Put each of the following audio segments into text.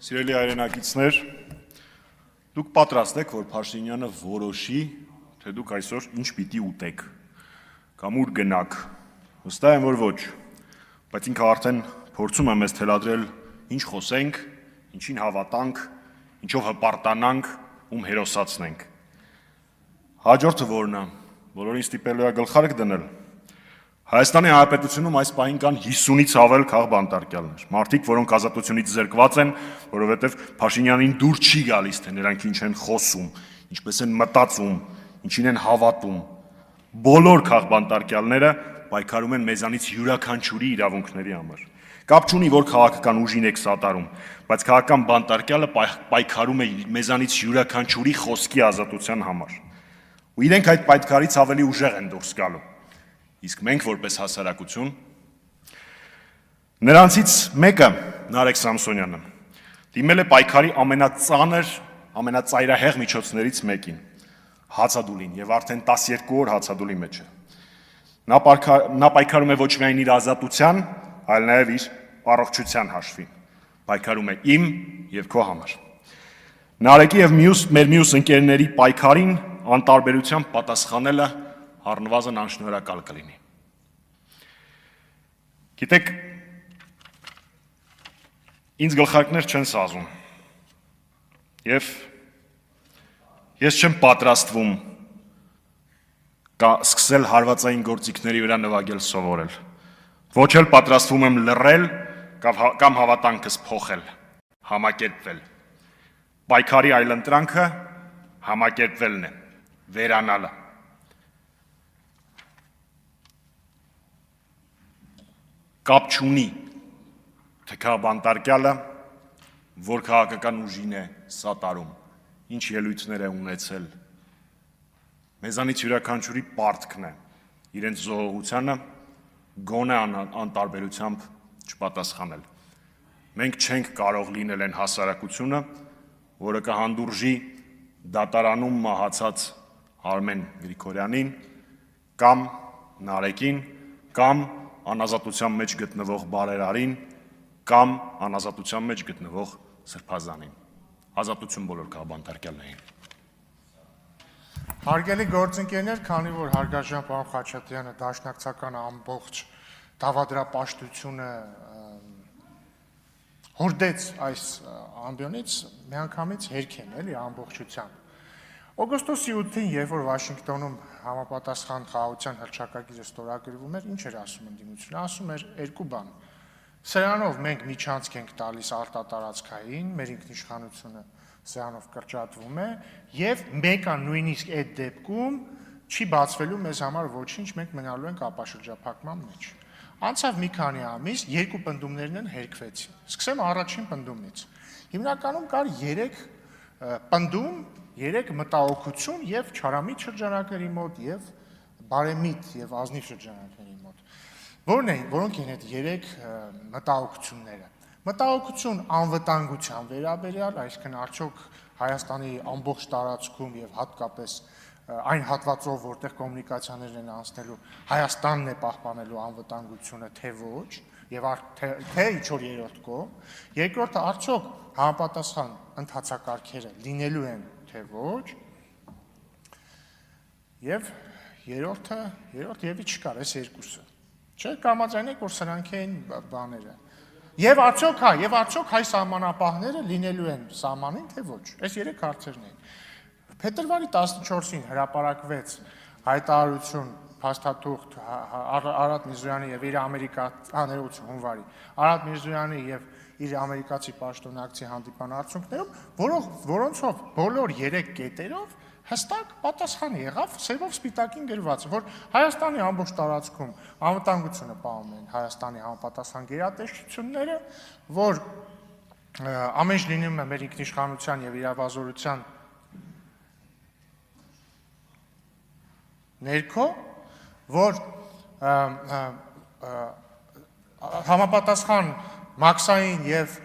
Սիրելի հայրենակիցներ, դուք պատրաստ եք, որ Փաշինյանը որոշի, թե դուք այսօր ինչ պիտի ուտեք, կամ ուր գնաք, վստահ եմ, որ ոչ, բայց ինքը արդեն փորձում է մեզ թելադրել ինչ խոսենք, ինչին հավատանք, ինչով հպարտանանք, ում հերոսացնենք։ Հաջորդը որն է, բոլորին ստիպելու է գլխարկ դնել։ Հայաստանի Հանրապետությունում այս պահին կան 50-ից ավել քաղբանտարկյալներ, մարդիկ, որոնք ազատությունից զրկված են, որովհետև Փաշինյանին դուր չի գալիս, թե նրանք ինչ են խոսում, ինչպես են մտածում, ինչին են հավատում։ Բոլոր քաղբանտարկյալները պայքարում են մեզանից յուրաքանչյուրի իրավունքների համար։ Կապ չունի, որ քաղաքական ուժին եք սատարում, բայց քաղաքական բանտարկյալը պայքարում է մեզանից յուրաքանչյուրի խոսքի ազատության համար։ Ու իրենք այդ պայքարից ավելի ուժեղ են դուրս գալու։ Իսկ մենք որպես հասարակություն, նրանցից մեկը, Նարեկ Սամսոնյանը, դիմել է պայքարի ամենածանր, ամենածայրահեղ միջոցներից մեկին, հացադուլին, եւ արդեն 12 օր հացադուլի մեջ է։ Նա պայքարում է ոչ միայն իր ազատության, այլ նաեւ իր առողջության հաշվին։ Պայքարում է իմ եւ քո համար։ Նարեկի եւ մեր մյուս ընկերների պայքարին անտարբերությամբ պատասխանելը առնվազն անշնորհակալ կլինի։ Գիտեք, ինձ գլխարկներ չեն սազում, եւ ես չեմ պատրաստվում սկսել հարվածային գործիքների վրա նվագել սովորել, ոչ էլ պատրաստվում եմ լռել կամ հավատանքս փոխել, համակերպվել։ Պայքարի այլընտրանքը համակերպվելն է, վերանալը։ Կապ չունի, թե քաղբանտարկյալը, որ քաղաքական ուժին է սատարում, ինչ ելույթներ է ունեցել։ Մեզանից յուրաքանչյուրի պարտքն է իրենց զոհողությանը գոնե անտարբերությամբ չպատասխանել։ Մենք չենք կարող լինել այն հասարակությունը, որը կհանդուրժի դատարանում մահացած Արմեն Գրիգորյանին կամ Նարեկին կամ անազատության մեջ գտնվող Բարերարին կամ անազատության մեջ գտնվող Սրբազանին։ Ազատություն բոլոր քաղբանտարկյալներին։ Հարգելի գործընկերներ, քանի որ հարգարժան պարոն Խաչատրյանը դաշնակցական ամբողջ դավադրապաշտությունը հորդեց այս ամբիոնից, միանգամից հերք են էլի ամբողջությամբ։ Օգոստոսի 8-ին, երբ որ Վաշինգտոնում համապատասխան խաղաղության հռչակագիրը ստորագրվում էր, ինչ էր ասում ընդդիմությունը, ասում էր երկու բան։ Սրանով մենք միջանցք ենք տալիս արտատարածքային, մեր ինքնիշխանությունը սրանով կրճատվում է, եւ մեկը նույնիսկ այդ դեպքում չի բացվելու մեզ համար ոչինչ, մենք մնալու ենք ապաշրջափակման մեջ։ Անցավ մի քանի ամիս, երկու պնդումներն են հերքվեցին։ Սկսեմ առաջին պնդումից։ Հիմնականում կար 3 պնդում, 3 մտահոգություն եւ չարամիտ շրջանակների մոտ եւ բարեմիտ եւ ազնիվ շրջանակների մոտ։ Որոնք են այդ 3 մտահոգությունները։ Մտահոգություն անվտանգության վերաբերյալ, այսինքն արդյոք Հայաստանի ամբողջ տարածքում եւ հատկապես այն հատվածով, որտեղ կոմունիկացիաներն են անցնելու, Հայաստանն է պահպանելու անվտանգությունը, թե ոչ, եւ թե ինչ որ երրորդ կողմ, երկրորդը արդյոք համապատասխան ընթացակարգերը լինելու են, թե ոչ, եւ երրորդը եւի չկար, այս երկուսը։ Չէ՞, կամաձայն եք, որ սրանք էին բաները։ Եվ արդյոք հայ սահմանապահները լինելու են սահմանին, թե ոչ։ Այս 3 հարցերն են։ Փետրվարի 14-ին հրապարակվեց հայտարարություն փաստաթուղթ Արադ Միրզոյանի եւ իր ներողություն հունվարի Արադ Միրզոյանի եւ իր ամերիկացի պաշտոնակցի հանդիպան արդյունքներում, որոնցով բոլոր 3 կետերով հստակ պատասխան եղավ սևով սպիտակին գրված, որ Հայաստանի ամբողջ տարածքում անվտանգությունը պահում են Հայաստանի համապատասխան գերատեսչությունները, որ ամեն ինչ լինում է մեր ինքնիշխանության եւ իրավազորության ներքո, որ համապատասխան մաքսային եւ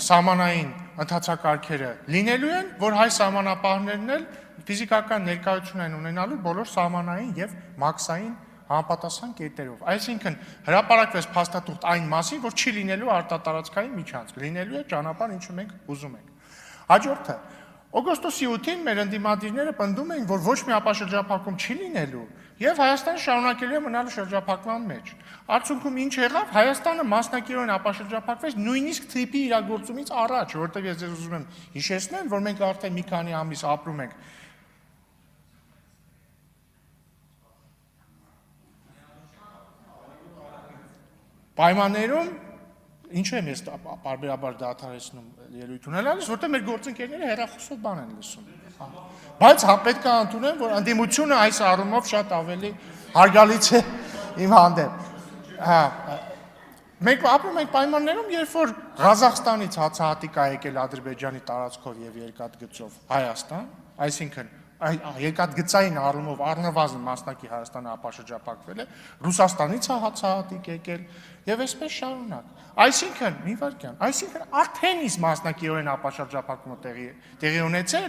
սահմանային ընթացակարգերը լինելու են, որ հայ սահմանապահներն էլ ֆիզիկական ներկայություն են ունենալու բոլոր սահմանային եւ մաքսային համապատասխան կետերով։ Այսինքն հրապարակվեց փաստաթուղթ այն մասին, որ չի լինելու արտատարածքային միջանցք, լինելու է ճանապարհ, ինչը մենք ուզում ենք։ Հաջորդը օգոստոսի 8-ին մեր ընդդիմադիրները պնդում էին, որ ոչ մի ապաշրջափակում չի լինելու եւ Հայաստանը շարունակելու է մնալ շրջափակման մեջ։ Արդյունքում ինչ եղավ, Հայաստանը մասնակիորեն ապաշրջափակվեց նույնիսկ թրիփի իրագործումից առաջ, որովհետեւ ես ձեզ ուզում եմ հիշեցնել, որ մենք արդեն մի քանի ամիս ապրում ենք պայմաններում, ինչու եմ ես պարբերաբար դադարեցնում ելույթ ունենալիս, որտեղ մեր գործընկերները հեռախոսով բան են լսում։ Բայց պետք է ընդունեմ, որ ընդդիմությունը այս առումով շատ ավելի հարգալից է իմ հանդեպ։ Մենք ապրում ենք պայմաններում, երբ որ Ղազախստանից հացահատիկ է եկել Ադրբեջանի տարածքով եւ երկաթգծով Հայաստան, այսինքն երկաթգծային առումով առնվազն մասնակի Հայաստանը ապաշրջափակվել է, Ռուսաստանից է հացահատիկ եկել եւ այսպես շարունակ։ Այսինքն, մի վարքյան, արդեն իսկ մասնակիորեն ապաշրջափակումը տեղի ունեցել,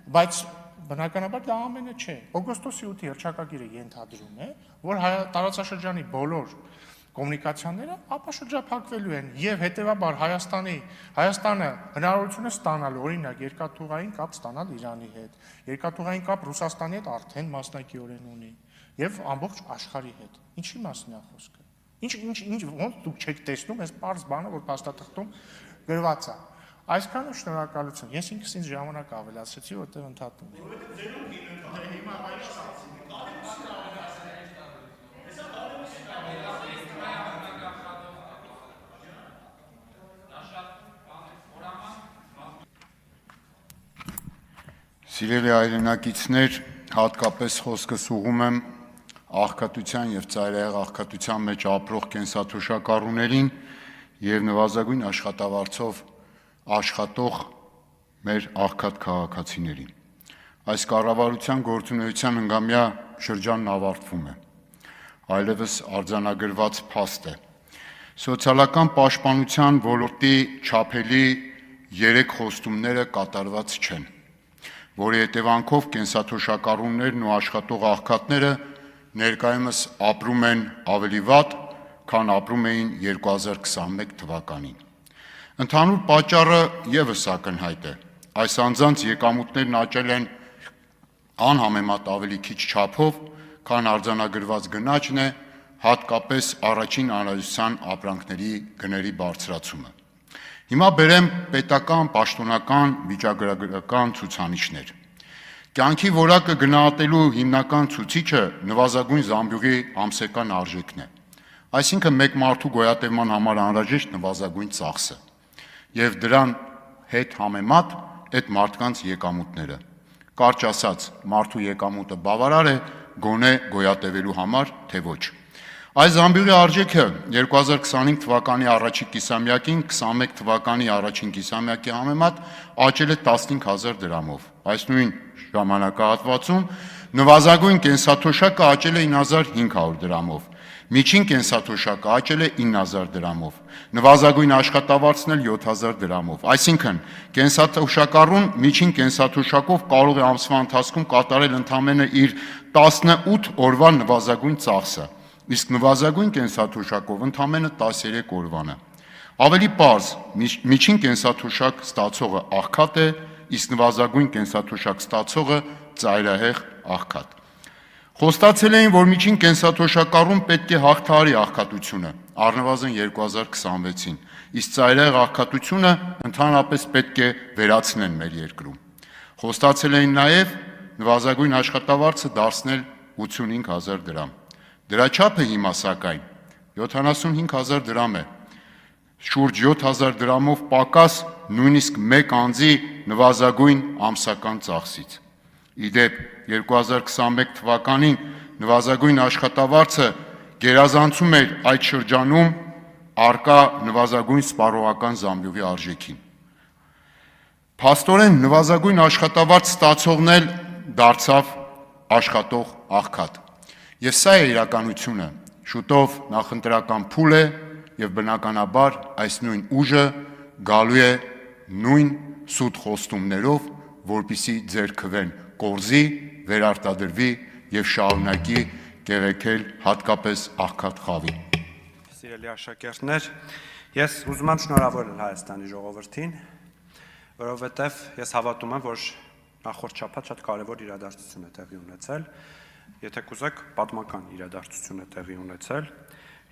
բայց բնականաբար դա ամենը չէ։ Օգոստոսի 8-ի հռչակագիրը ենթադրում է, որ տարածաշրջանի բոլոր կոմունիկացիաները ապաշրջափակվելու են եւ հետեւաբար Հայաստանը հնարավորություն է ստանալ օրինակ երկաթուղային կապ ստանալ Իրանի հետ, երկաթուղային կապ Ռուսաստանի հետ արդեն մասնակիորեն ունի եւ ամբողջ աշխարհի հետ։ Ինչի մասին է խոսքը։ Ինչ ոնց դուք չեք տեսնում այս պարզ բանը, որ փաստաթղթում գրված է։ Այսքանը շնորհակալություն։ Ես ինքս ինձ ժամանակ ավելացրեցի, որտեղ ընդհատում Սիրելի հայրենակիցներ, հատկապես խոսքս ուղղում եմ աղքատության եւ ծայրահեղ աղքատության մեջ ապրող կենսաթոշակառուներին եւ նվազագույն աշխատավարձով աշխատող մեր աղքատ քաղաքացիներին։ Այս կառավարության գործունեության հնգամյա շրջանն ավարտվում է։ Այլևս արձանագրված փաստ է։ Սոցիալական պաշտպանության ոլորտի չափելի 3 խոստումները կատարված չեն, որի հետևանքով կենսաթոշակառուներն ու աշխատող աղքատները ներկայումս ապրում են ավելի վատ, քան ապրում էին 2021 թվականին։ Ընդհանուր պատճառը ևս ակնհայտ է։ Այս անձանց եկամուտներն աճել են անհամեմատ ավելի քիչ չափով, քան արձանագրված գնաճն է, հատկապես առաջին անհրաժեշտության ապրանքների գների բարձրացումը։ Հիմա բերեմ պետական, պաշտոնական, վիճակագրական ցուցանիշներ։ Կյանքի որակը գնահատելու հիմնական ցուցիչը նվազագույն զամբյուղի ամսական արժեքն է, այսինքն մեկ մարդու գոյատևման համար անհրաժեշտ նվազագույն ծախսը, եւ դրան հետ համեմատ այդ մարդկանց եկամուտները։ Կարճ ասած, մարդու եկամուտը բավարար է գոնե գոյատևելու համար, թե ոչ։ Այս զամբյուղի արժեքը 2025 թվականի առաջին կիսամյակին 21 թվականի առաջին կիսամյակի համեմատ աճել է 15000 դրամով։ Այս նույն ժամանակահատվածում նվազագույն կենսաթոշակը աճել է 9500 դրամով, միջին կենսաթոշակը աճել է 9000 դրամով, նվազագույն աշխատավարձն էլ 7000 դրամով։ Այսինքն, կենսաթոշակառուն միջին կենսաթոշակով կարող է ամսվա ընթացքում կատարել ընդամենը իր 18 օրվա նվազագույն ծախսը, իսկ նվազագույն կենսաթոշակով ընդամենը 13 օրվանը։ Ավելի պարզ, միջին կենսաթոշակ ստացողը աղքատ է, իսկ նվազագույն կենսաթոշակ ստացողը ծայրահեղ աղքատ։ Խոստացել էին, որ միջին կենսաթոշակառուն պետք է հաղթահարի աղքատությունը, առնվազն 2026-ին, իսկ ծայրահեղ աղքատությունը ընդհանրապես պետք է վերացնեն մեր երկրում։ Խոստացել էին նաև նվազագույն աշխատավարձը դարձնել 85000 դրամ։ Դրա չափը հիմա սակայն 75000 դրամ է, շուրջ 7000 դրամով պակաս նույնիսկ մեկ անձի նվազագույն ամսական ծախսից։ Իդեպ 2021 թվականին նվազագույն աշխատավարձը գերազանցում էր այդ շրջանում արկա նվազագույն սպառողական զամբյուղի արժեքին։ Փաստորեն նվազագույն աշխատավարձ ստացողն էլ դարձավ աշխատող աղքատ։ Եվ սա է իրականությունը, շուտով նախընտրական փուլ է եւ բնականաբար այս նույն ուժը գալու է նույն սուտ խոստումներով, որպիսի ձեռքվեն կորզի, վերարտադրվի եւ շարունակի կեղեքել հատկապես աղքատ խավի։ Սիրելի աշակերտներ, ես ուզում եմ շնորհավորել Հայաստանի ժողովրդին, որովհետև ես հավատում եմ, որ նախորդ շաբաթ շատ կարևոր իրադարձություն է տեղի ունեցել, եթե կուզեք պատմական իրադարձություն է տեղի ունեցել,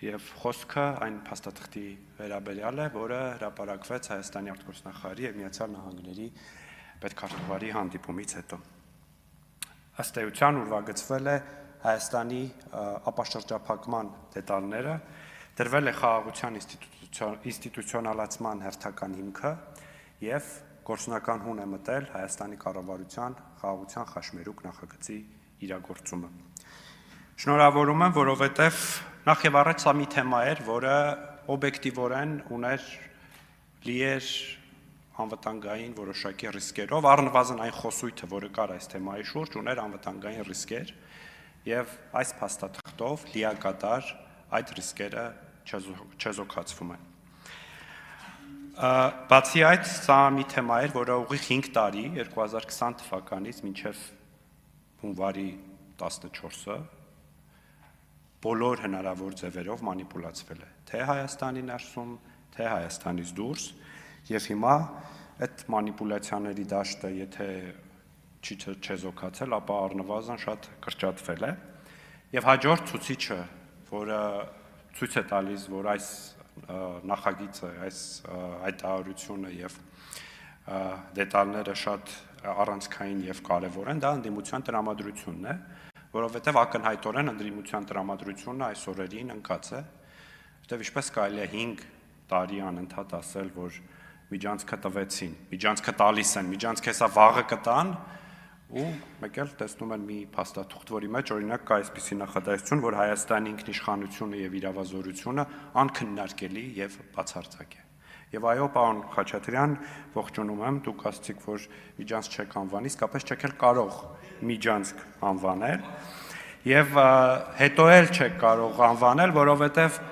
եւ խոսքը այն փաստաթղթի վերաբերյալ է, որը հրապարակվեց Հայաստանի արտգործնախարարի եւ Միացյալ Նահանգների պետքարտուղարի հանդիպումից հետո։ Ըստ էության ուրվագծվել է Հայաստանի ապաշրջափակման դետալները, դրվել է խաղաղության ինստիտուցիոնալացման հերթական հիմքը եւ գործնական հուն է մտել Հայաստանի կառավարության խաղաղության խաշմերուկ նախագծի իրագործումը։ Շնորհավորում եմ, որովհետեւ նախ եւ առաջ սա մի թեմա էր, որը օբյեկտիվորեն ուներ լի էր անվտանգային որոշակի ռիսկերով, առնվազն այն խոսույթը, որը կար այս թեմայի շուրջ, ուներ անվտանգային ռիսկեր, եւ այս փաստաթղթով լիակատար այդ ռիսկերը չեզոքացվում են։ Բացի այդ, սա մի թեմա էր, որը ուղիղ 5 տարի, 2020 թվականից մինչև հունվարի 14-ը բոլոր հնարավոր ձևերով մանիպուլացվել է, թե Հայաստանի ներսում, թե Հայաստանից դուրս, եւ հիմա այդ մանիպուլյացիաների դաշտը, եթե չի չեզոքացել, ապա առնվազն շատ կրճատվել է, եւ հաջորդ ցուցիչը, որը ցույց է տալիս, որ այս նախագիծը, այս հայտարարությունը եւ դետալները շատ առանցքային եւ կարեւոր են, դա ընդդիմության տրամադրությունն է, որովհետեւ ակնհայտորեն ընդդիմության տրամադրությունը այս օրերին ընկած է, որտեղ ինչպես կարելի է 5 տարի անընդհատ ասել, որ միջանցքը տվեցին, միջանցքը տալիս են, միջանցքը հեսա վաղը կտան, ու մեկ էլ տեսնում են մի փաստաթուղթ, որի մեջ օրինակ կա այսպիսի նախադասություն, որ Հայաստանի ինքնիշխանությունը եւ իրավազորությունը անքննարկելի եւ բացարձակ է։ Եվ այո, պարոն Խաչատրյան, ողջունում եմ, դուք ասացիք, որ միջանցք չեք անվանի, իսկապես չեք էլ կարող միջանցք անվանել, եւ հետո էլ չեք կարող անվանել, որովհետեւ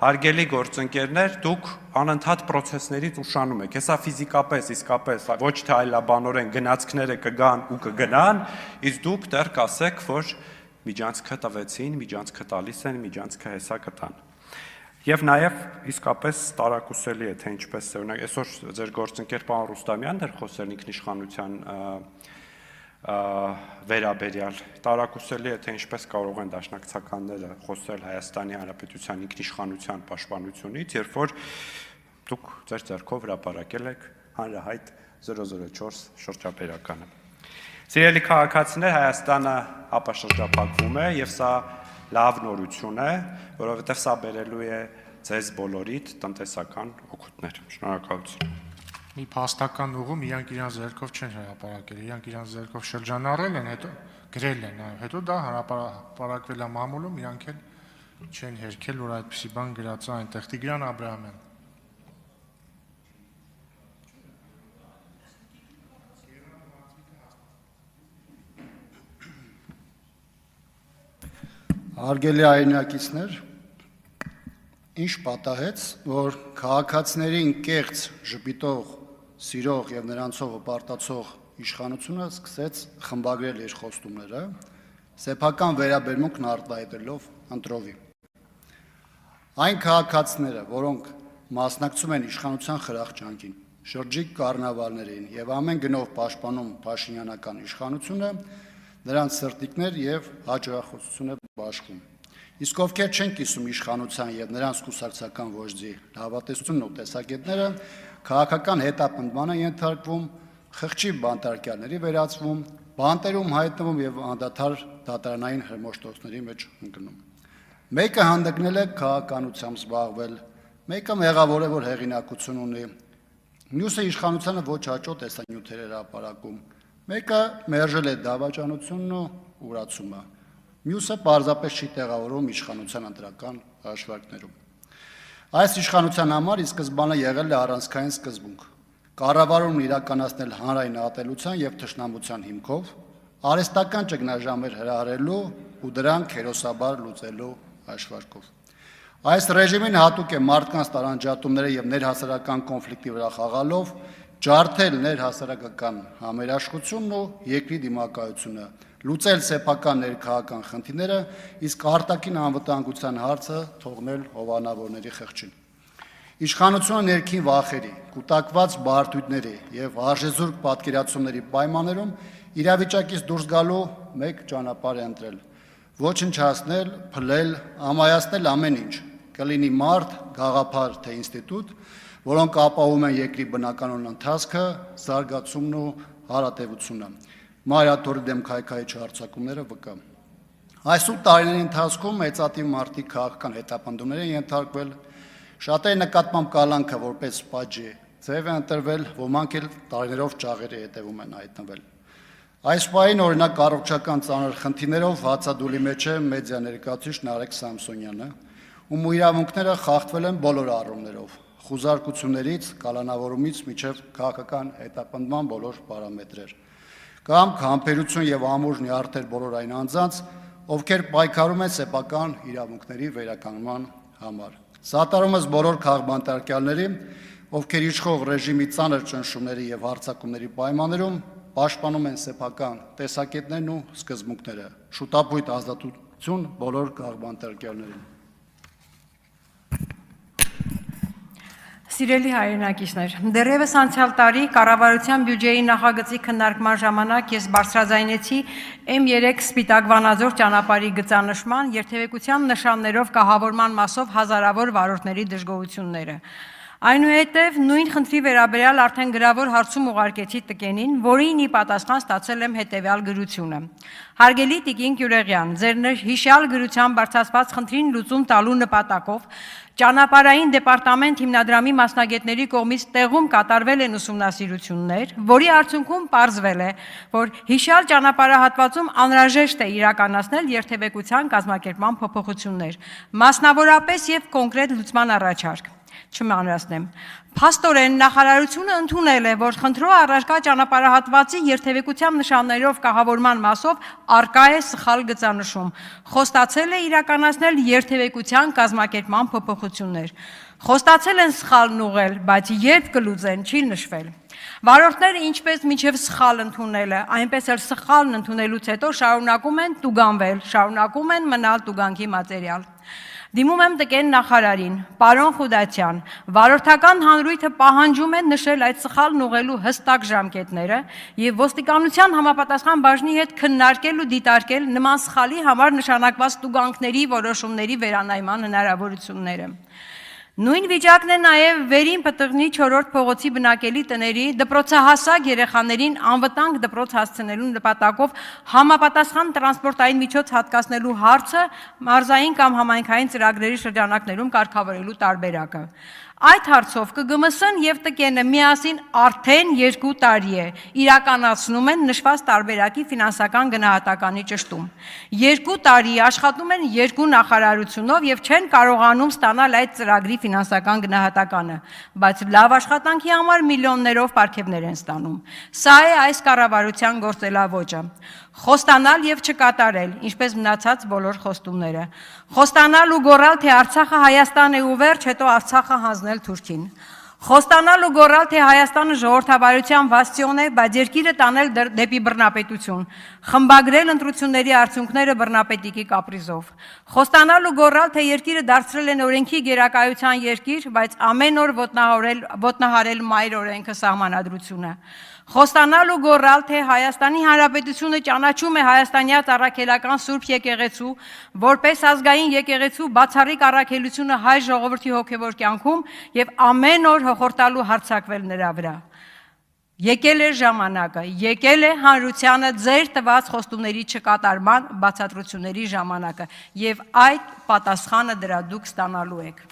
հարգելի գործընկերներ, դուք անընդհատ process-ներից ուշանում եք։ Հեսա ֆիզիկապես, իսկապես, ոչ թե այլաբանորեն գնացքները կգան ու կգնան, իսկ դուք դեռ կասեք, որ միջանցքը տվեցին, միջանցքը տալիս են, միջանցքը հեսա կտան։ Եվ նաև իսկապես տարակուսելի է, թե ինչպես է, օրինակ, այսօր ձեր գործընկեր պարոն Ռուստամյանն էր խոսել ինքնիշխանության վերաբերյալ, տարակուսելի է, թե ինչպես կարող են դաշնակցականները խոսել Հայաստանի Հանրապետության ինքնիշխանության պաշտպանությունից, երբ որ դուք ձեր ձեռքով հրապարակել եք հանրահայտ 004 շրջապերականը։ Սիրելի քաղաքացիներ, Հայաստանը ապաշրջափակվում է եւ սա լավ նորություն է, որովհետեւ սա բերելու է ձեզ բոլորիդ տնտեսական օգուտներ։ Շնորհակալություն։ Մի փաստական ուղում իրանք իրանց ձեռքով չեն հրապարակել, իրանք իրանց ձեռքով շրջանառել են, հետո գրել են, հետո դա հրապարակվել է մամուլում, իրանք էլ չեն հերքել, որ այդպիսի բան գրած է այնտեղ։ Տիգրան Աբրահամյան։ Հարգելի հայրենակիցներ, ինչ պատահեց, որ քաղաքացիներին կեղծ, ժպիտող, սիրող եւ նրանցով հպարտացող իշխանությունը սկսեց խմբագրել իր խոստումները, սեփական վերաբերմունքն արտահայտելով ընտրովի։ Այն քաղաքացիները, որոնք մասնակցում են իշխանության խրախճանքին, շրջիկ կառնավալներին եւ ամեն գնով պաշտպանում Փաշինյանական իշխանությունը, նրանց սրտիկներ եւ հաջողություններ բաշխում։ Իսկ ովքեր չեն կիսում իշխանության եւ նրանց կուսակցական ոճի հավատացությունն ու տեսակետները, քաղաքական հետապնդման են ենթարկվում, խղճի բանտարկյալների վերածվում, բանտերում հայտնվում եւ անդադար դատարանային հրմոշտոցների մեջ ընկնում։ Մեկը հանդգնել է քաղաքականությամբ զբաղվել, մեկը մեղավոր է, որ հեղինակություն ունի, մյուսը իշխանությանը ոչ հաճո տեսանյութեր է հրապարակում, մեկը մերժել է դավաճանությունն ու ուրացումը, մյուսը պարզապես չի տեղավորում իշխանության ընտրական հաշվարկներում։ Այս իշխանության համար ի սկզբանե եղել է առանցքային սկզբունք, կառավարումն իրականացնել հանրային ատելության եւ թշնամության հիմքով, արհեստական ճգնաժամեր հրահրելու ու դրանք հերոսաբար լուծելու հաշվարկով։ Այս ռեժիմին հատուկ է մարդկանց տարանջատումները եւ ներհասարական կոնֆլիկտի վրա խաղալով ջարդել ներհասարակական համերաշխությունն ու երկրի դիմակայությունը, լուծել սեփական ներքաղաքական խնդիրները, իսկ արտաքին անվտանգության հարցը թողնել հովանավորների խղճին։ Իշխանությունը ներքին վախերի, կուտակված բարդույթների եւ արժեզուրկ պատկերացումների պայմաններում իրավիճակից դուրս գալու մեկ ճանապարհ է ընտրել՝ ոչնչացնել, փլել, ամայացնել ամեն ինչ, կլինի մարդ, գաղափար թե ինստիտուտ, որոնք ապահովում են երկրի բնականոն ընթացքը, զարգացումն ու հարատևությունը։ Մայրաթորի դեմ քայքայիչ հարձակումները վկա։ Այս 8 տարիների ընթացքում մեծատիվ մարդիկ քաղաքական հետապնդումներ են ենթարկվել, շատերի նկատմամբ կալանքը որպես պատժի ձև է ընտրվել, ոմանք էլ տարիներով ճաղերի հետևում են հայտնվել։ Այս պահին օրինակ առողջական ծանր խնդիրներով հացադուլի մեջ է մեդիա ներկայացուցիչ Նարեկ Սամսոնյանը, ում իրավունքները խախտվել են բոլոր առումներով, խուզարկություններից, կալանավորումից մինչև քաղաքական հետապնդման բոլոր պարամետրեր, կամ համբերություն եւ ամուր նյարդեր բոլոր այն անձանց, ովքեր պայքարում են սեփական իրավունքների վերականգնման համար։ Սատարումս բոլոր քաղբանտարկյալների, ովքեր իշխող ռեժիմի ծանր ճնշումների եւ հարձակումների պայմաններում պաշտպանում են սեփական տեսակետներն ու սկզբունքները։ Շուտապույտ ազատություն բոլոր քաղբանտարկյալներին։ Սիրելի հայրենակիցներ, դեռևս անցյալ տարի կառավարության բյուջեի նախագծի քննարկման ժամանակ ես բարձրաձայնեցի M3 Սպիտակ Վանաձոր ճանապարհի գծանշման երթևեկության նշաններով կահավորման մասով հազարավոր վարորդների դժգոհությունները։ Այնուհետև նույն խնդրի վերաբերյալ արդեն գրավոր հարցում ուղարկեցի ՏԿ-ին, որին ի պատասխան ստացել եմ հետևյալ գրությունը. Հարգելի Տիկին Գյուլեգյան, ձեր հիշյալ գրության բարձրացված խնդրին լուծում տալու նպատակով Ճանապարհային դեպարտամենտ հիմնադրամի մասնագետների կողմից տեղում կատարվել են ուսումնասիրություններ, որի արդյունքում պարզվել է, որ հիշյալ ճանապարհահատվածում անհրաժեշտ է իրականացնել երթևեկության կազմակերպման փոփոխություններ, մասնավորապես եւ կոնկրետ լուծման առաջարկ։ Չմանրացնեմ։ Փաստորեն նախարարությունը ընդունել է, որ խնդրով առարկա ճանապարհահատվածի երթևեկության նշաններով կահավորման մասով արկա է սխալ գծանշում, խոստացել է իրականացնել երթևեկության կազմակերպման փոփոխություններ։ Խոստացել են սխալն ուղղել, բայց երբ կլուծեն, չի նշվել։ Վարորդները ինչպես մինչև սխալ ընդունելը, այնպես էլ սխալն ընդունելուց հետո շարունակում են տուգանվել, շարունակում են մնալ տուգանքի մատերիալ։ Դիմում եմ ՏԿ-ն նախարարին, պարոն Խուդատյան, վարորդական հանրույթը պահանջում է նշել այդ սխալն ուղղելու հստակ ժամկետները եւ ոստիկանության համապատասխան բաժնի հետ քննարկել ու դիտարկել նման սխալի համար նշանակված տուգանքների որոշումների վերանայման հնարավորությունները։ Նույն վիճակն է նաև վերին պտղնի 4-րդ փողոցի բնակելի տների դպրոցահասակ երեխաներին անվտանգ դպրոց հասցնելու նպատակով համապատասխան տրանսպորտային միջոց հատկացնելու հարցը մարզային կամ համայնքային ծրագրերի շրջանակներում կարգավորելու տարբերակը։ Այդ հարցով ԿԳՄՍ-ն եւ ՏԿ-ն միասին արդեն 2 տարի է իրականացնում են նշված տարբերակի ֆինանսական գնահատականի ճշտում։ 2 տարի աշխատում են 2 նախարարությունով եւ չեն կարողանում ստանալ այդ ծրագրի ֆինանսական գնահատականը, բայց լավ աշխատանքի համար միլիոններով պարգևներ են ստանում։ Սա է այս կառավարության գործելավոճը։ Խոստանալ եւ չկատարել, ինչպես մնացած բոլոր խոստումները։ Խոստանալ ու գոռալ, թե Արցախը Հայաստան է ու վերջ, հետո Արցախը հանձնել Թուրքին։ Խոստանալ ու գոռալ, թե Հայաստանը ժողովրդավարության բաստիոն է, բայց երկիրը տանել դեպի բռնապետություն, խմբագրել ընտրությունների արդյունքները բռնապետիկի կապրիզով։ Խոստանալ ու գոռալ, թե երկիրը դարձրել են օրենքի գերակայության երկիր, բայց ամեն օր ոտնահարել մայր օրենքը սահմանադրությունը։ Խոստանալ ու գոռալ, թե Հայաստանի Հանրապետությունը ճանաչում է հայաստանյաց առաքելական Սուրբ եկեղեցու, որպես ազգային եկեղեցու բացառիկ առաքելությունը հայ ժողովրդի հոգևոր կյանքում եւ ամեն օր հոխորտալու հարձակվել նրա վրա։ Եկել է ժամանակը, եկել է հանրությանը ձեր տված խոստումների չկատարման բացատրությունների ժամանակը եւ այդ պատասխանը դրա դուք ստանալու եք։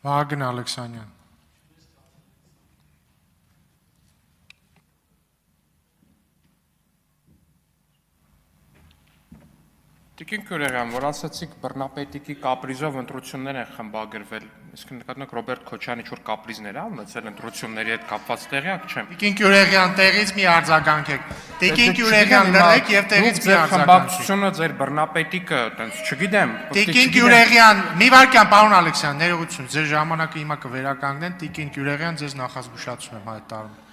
Վահագն Ալեքսանյան։ Տիկին Գյուլեգյան, որ ասացիք բռնապետիկի կապրիզով ընտրություններ են խմբագրվել, իսկ նկատմամբ Ռոբերտ Քոչյանի ինչ-որ կապրիզներ ա ունեցել ընտրությունների հետ կապված տեղյակ չեմ։ Տիկին Գյուլեգյան, տեղից մի արձագանքեք։ Տիկին Գյուլեգյան, լռեք եւ տեղից մի արձագանքեք։ Խմբակցությունը ձեր բռնապետիկը, այտենց չգիտեմ։ Տիկին Գյուլեգյան, մի վարքյան, պարոն Ալեքսյան, ներողություն, ձեր ժամանակը հիմա կվերականգնեն, Տիկին Գյուլեգյան, ձեզ նախազգուշացում եմ հայտարարում։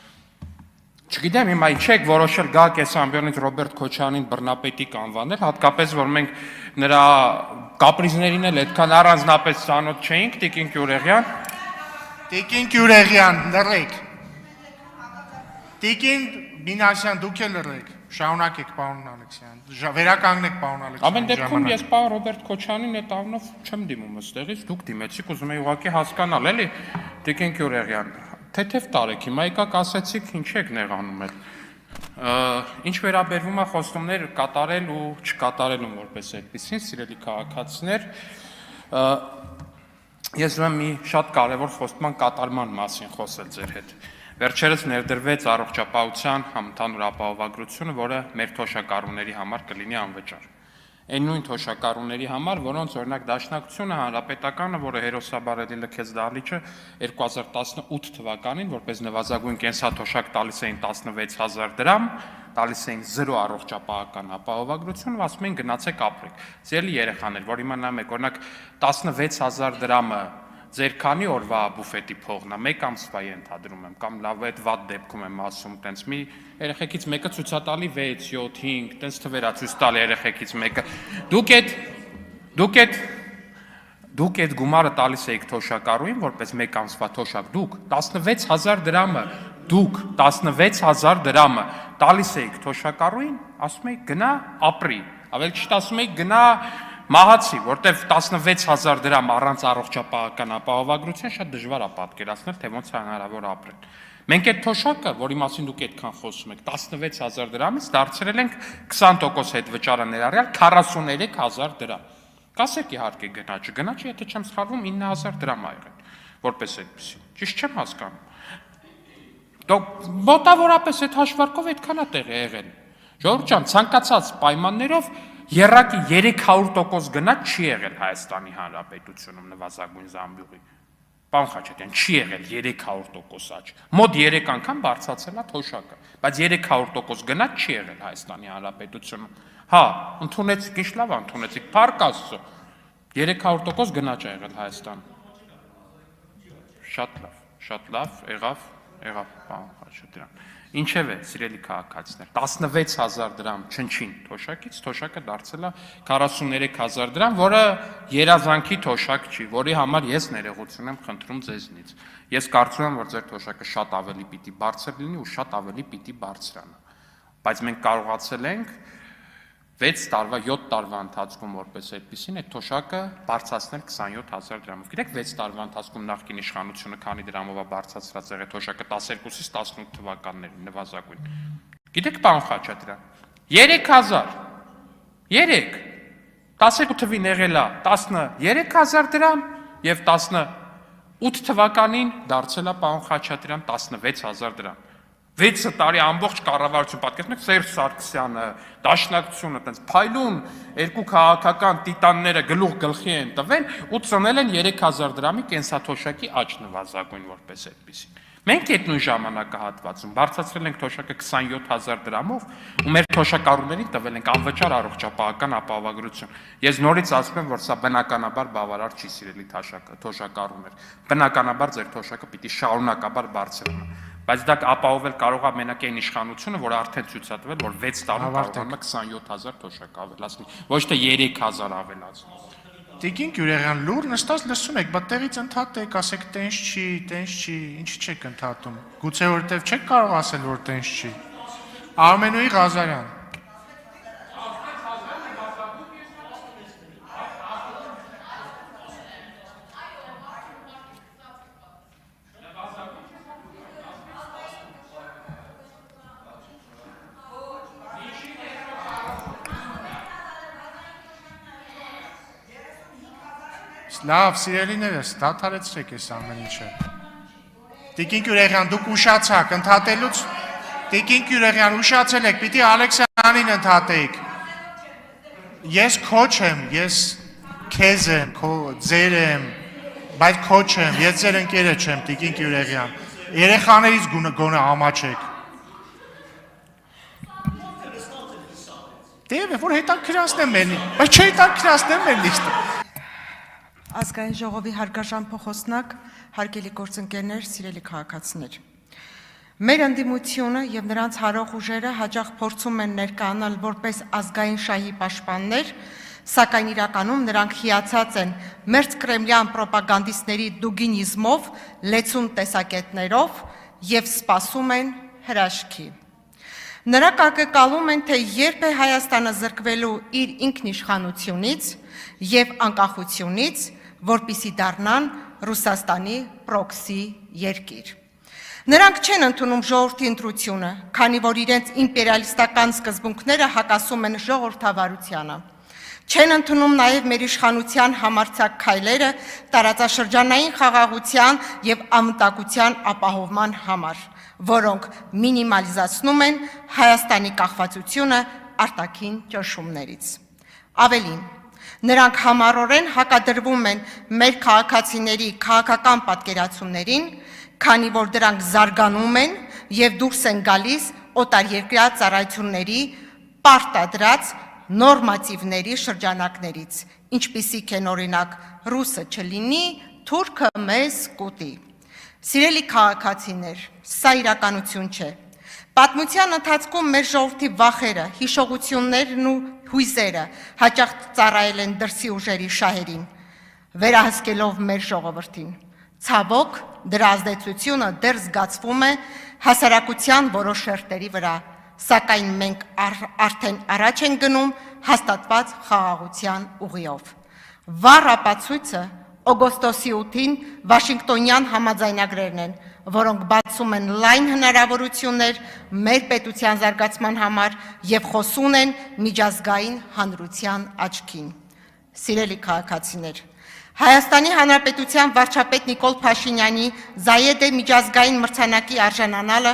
Չգիտեմ, հիմա ինչ եք որոշել գաք այս ամբիոնից Ռոբերտ Քոչանին բռնապետի կանվանել, հատկապես որ մենք նրա կապրիզներին էլ այդքան առանձնապես ծանոթ չէինք, Տիկին Գյուրեղյան։ Տիկին Գյուրեղյան, լռեք։ Տիկին Մինասյան, դուք էլ լռեք։ Շարունակեք, պարոն Ալեքսյան։ Վերականգնեք, պարոն Ալեքսյան։ Ամեն դեպքում ես պարոն Ռոբերտ Քոչանին այդ անունով չեմ դիմում ըստեղից, դուք դիմեցիք, ուզում եի ուղղակի հասկանալ, էլի, Տիկին Գյուրեղյան։ Թեթև տարեք, հիմա եկաք ասացիք ինչ եք նեղանում էլ։ Ինչ վերաբերվում է խոստումներ կատարել ու չկատարելուն որպես այդպեսին, սիրելի քաղաքացիներ, ես ուզում եմ մի շատ կարևոր խոստման կատարման մասին խոսել ձեր հետ։ Վերջերս ներդրվեց առողջապահության համընդհանուր ապահովագրությունը, որը մեր թոշակառուների համար կլինի անվճար։ Այն նույն թոշակառուների համար, որոնց օրինակ Դաշնակցությունը Հանրապետականը, որը հերոսաբարելի լքեց դահլիճը 2018 թվականին, որպես նվազագույն կենսաթոշակ տալիս էին 16000 դրամ, տալիս էին 0 առողջապահական ապահովագրություն, ասում էին գնացեք ապրեք։ Ձերի երեխաներ, որ իմանամ եք, օրինակ 16000 դրամը ձեր քանի օրվա բուֆետի փողն է, 1 ամսվա ենթադրում եմ, կամ լավ այդ վատ դեպքում եմ ասում, տենց մի երեխեքից մեկը ցույցատալի 6, 7, 5, տենց թվերա ցույց տալ երեխեքից մեկը։ Դուք այդ գումարը տալիս եք թոշակառուին, որպես 1 ամսվա թոշակ, դուք 16000 դրամը, դուք 16000 դրամը տալիս եք թոշակառուին, ասում եք գնա ապրի, ավելի ճիշտ ասում եք գնա մահացի, որտեվ 16000 դրամ առանց առողջապահական ապահովագրության շատ դժվար է պատկերացնել, թե ոնց է հնարավոր ապրել։ Մենք այդ թոշակը, որի մասին դուք այդքան խոսում եք, 16000 դրամից դարձրել ենք 20% հետ վճարը ներառյալ 43000 դրամ։ Կասեք իհարկե գնա, չգնա, եթե չեմ սխալվում 9000 դրամ ա եղել, որպես այդպեսի։ Ճիշտ չեմ հասկանում։ Մոտավորապես այդ հաշվարկով այդքան է տեղի եղել։ Ժողովուրդ ջան, ցանկացած պայմաններով եռակի 300% գնաց չի եղել Հայաստանի Հանրապետությունում նվազագույն զամբյուղի։ Պարոն Խաչատյան, չի եղել 300% աճ։ Մոտ 3 անգամ բարձրացել է թոշակը, բայց 300% գնաց չի եղել Հայաստանի Հանրապետությունում։ Հա, ընդունեցիք, ինչ լավ ընդունեցիք, փառք Աստծո։ 300% գնաց է եղել Հայաստանում։ Շատ լավ, եղավ, պարոն Խաչատյան։ Ինչև է, սիրելի քաղաքացիներ, 16000 դրամ չնչին թոշակից, թոշակը դարձել է 43000 դրամ, որը երազանքի թոշակ չի, որի համար ես ներողություն եմ խնդրում ձեզնից։ Ես կարծում եմ, որ ձեր թոշակը շատ ավելի պիտի բարձր լինի ու շատ ավելի պիտի բարձրանա։ Բայց մենք կարողացել ենք 6 տարվա, 7 տարվա ընթացքում որպես այդպեսին այդ թոշակը բարձրացնել 27000 դրամով։ Գիտեք 6 տարվա ընթացքում նախկին իշխանությունը քանի դրամով է բարձրացրած եղել թոշակը 12-ից 18 թվականներին նվազագույն։ Գիտեք պարոն Խաչատրյան, 3000 12 թվին եղել է 13000 դրամ եւ 18 թվականին դարձել է պարոն Խաչատրյան 16000 դրամ։ 6 տարի ամբողջ կառավարություն պատկերացնեք Սերժ Սարգսյանը, Դաշնակցությունը, տենց փայլուն երկու քաղաքական տիտանները գլուխ գլխի են տվել ու ծնել են 3000 դրամի կենսաթոշակի աճ նվազագույն որպես այդպեսին։ Մենք այդ նույն ժամանակահատվածում բարձրացրել ենք թոշակը 27000 դրամով ու մեր թոշակառուներին տվել ենք անվճար առողջապահական ապահովագրություն։ Ես նորից ասում եմ, որ սա բնականաբար բավարար չի, սիրելի թոշակառուներ։ Բնականաբար ձեր թոշակը պիտի շարունակաբար բարձրանա։ Բայց դա ապահովել կարող է մենակ այն իշխանությունը, որը արդեն ցույց է տվել, որ 6 տարում կարողանում է 27000 թոշակ ավելացնել, ոչ թե 3000 ավելացնել։ Տիկին Գյուրեղյան, լուր նստած լսում եք, բայց տեղից ընդհատեք, ասեք տենց չի, ինչի չեք ընդհատում։ Գուցե որտեվ չեք կարող ասել, որ տենց չի։ Արմենուհի Ղազարյան։ Լավ, սիրելիներս, դադարեցրեք այս ամեն ինչը։ Տիկին Գյուրեղյան, դուք ուշացաք, ընդհատելուց Տիկին Գյուրեղյան, ուշացել եք, պիտի Ալեքսյանին ընդհատեիք։ Ես քոչ եմ, ես քեզ եմ, ձեր եմ, բայց քոչ եմ, ես ձեր ընկերը չեմ, Տիկին Գյուրեղյան։ Երեխաներից գոնե ամաչեք։ Դե որ հետաքրքրացնեմ էլի, բայց չհետաքրքրացնեմ էլի։ Ազգային ժողովի հարգարժան փոխոսնակ, հարգելի գործընկերներ, սիրելի քաղաքացիներ։ Մեր ընդդիմությունը եւ նրանց հարող ուժերը հաճախ փորձում են ներկայանալ որպես ազգային շահի պաշտպաններ, սակայն իրականում նրանք հիացած են մերձ կրեմլյան պրոպագանդիստների դուգինիզմով, լեցուն տեսակետներով եւ սպասում են հրաշքի։ Նրանք ակնկալում են, թե երբ է Հայաստանը զրկվելու իր ինքնիշխանությունից եւ անկախությունից, որպիսի դառնան Ռուսաստանի պրոքսի երկիր։ Նրանք չեն ընդունում ժողովրդի ընտրությունը, քանի որ իրենց իմպերիալիստական սկզբունքները հակասում են ժողովրդավարությանը։ Չեն ընդունում նաև մեր իշխանության համարձակ քայլերը տարածաշրջանային խաղաղության եւ անվտանգության ապահովման համար, որոնք մինիմալիզացնում են Հայաստանի կախվածությունը արտաքին ճնշումներից։ Ավելին, նրանք համառորեն հակադրվում են մեր քաղաքացիների քաղաքական պատկերացումներին, քանի որ դրանք զարգանում են եւ դուրս են գալիս օտարերկրյա ծառայությունների պարտադրած նորմատիվների շրջանակներից, ինչպիսիք են օրինակ ռուսը չլինի, թուրքը մեզ կուտի։ Սիրելի քաղաքացիներ, սա իրականություն չէ։ Պատմության ընթացքում մեր ժողովրդի վախերը, հիշողություններն ու հույզերը հաճախ ծառայել են դրսի ուժերի շահերին, վերահսկելով մեր ժողովրդին։ Ցավոք, դրա ազդեցությունը դեռ զգացվում է հասարակության որոշ շերտերի վրա, սակայն մենք արդեն առաջ են գնում հաստատված խաղաղության ուղիով։ Վառ ապացույցը օգոստոսի 8-ին Վաշինգտոնյան համաձայնագրերն են, որոնք բացում են լայն հնարավորություններ մեր պետության զարգացման համար եւ խոսուն են միջազգային հանրության աչքին։ Սիրելի քաղաքացիներ, Հայաստանի Հանրապետության վարչապետ Նիկոլ Փաշինյանի Զայեդե միջազգային մրցանակի արժանանալը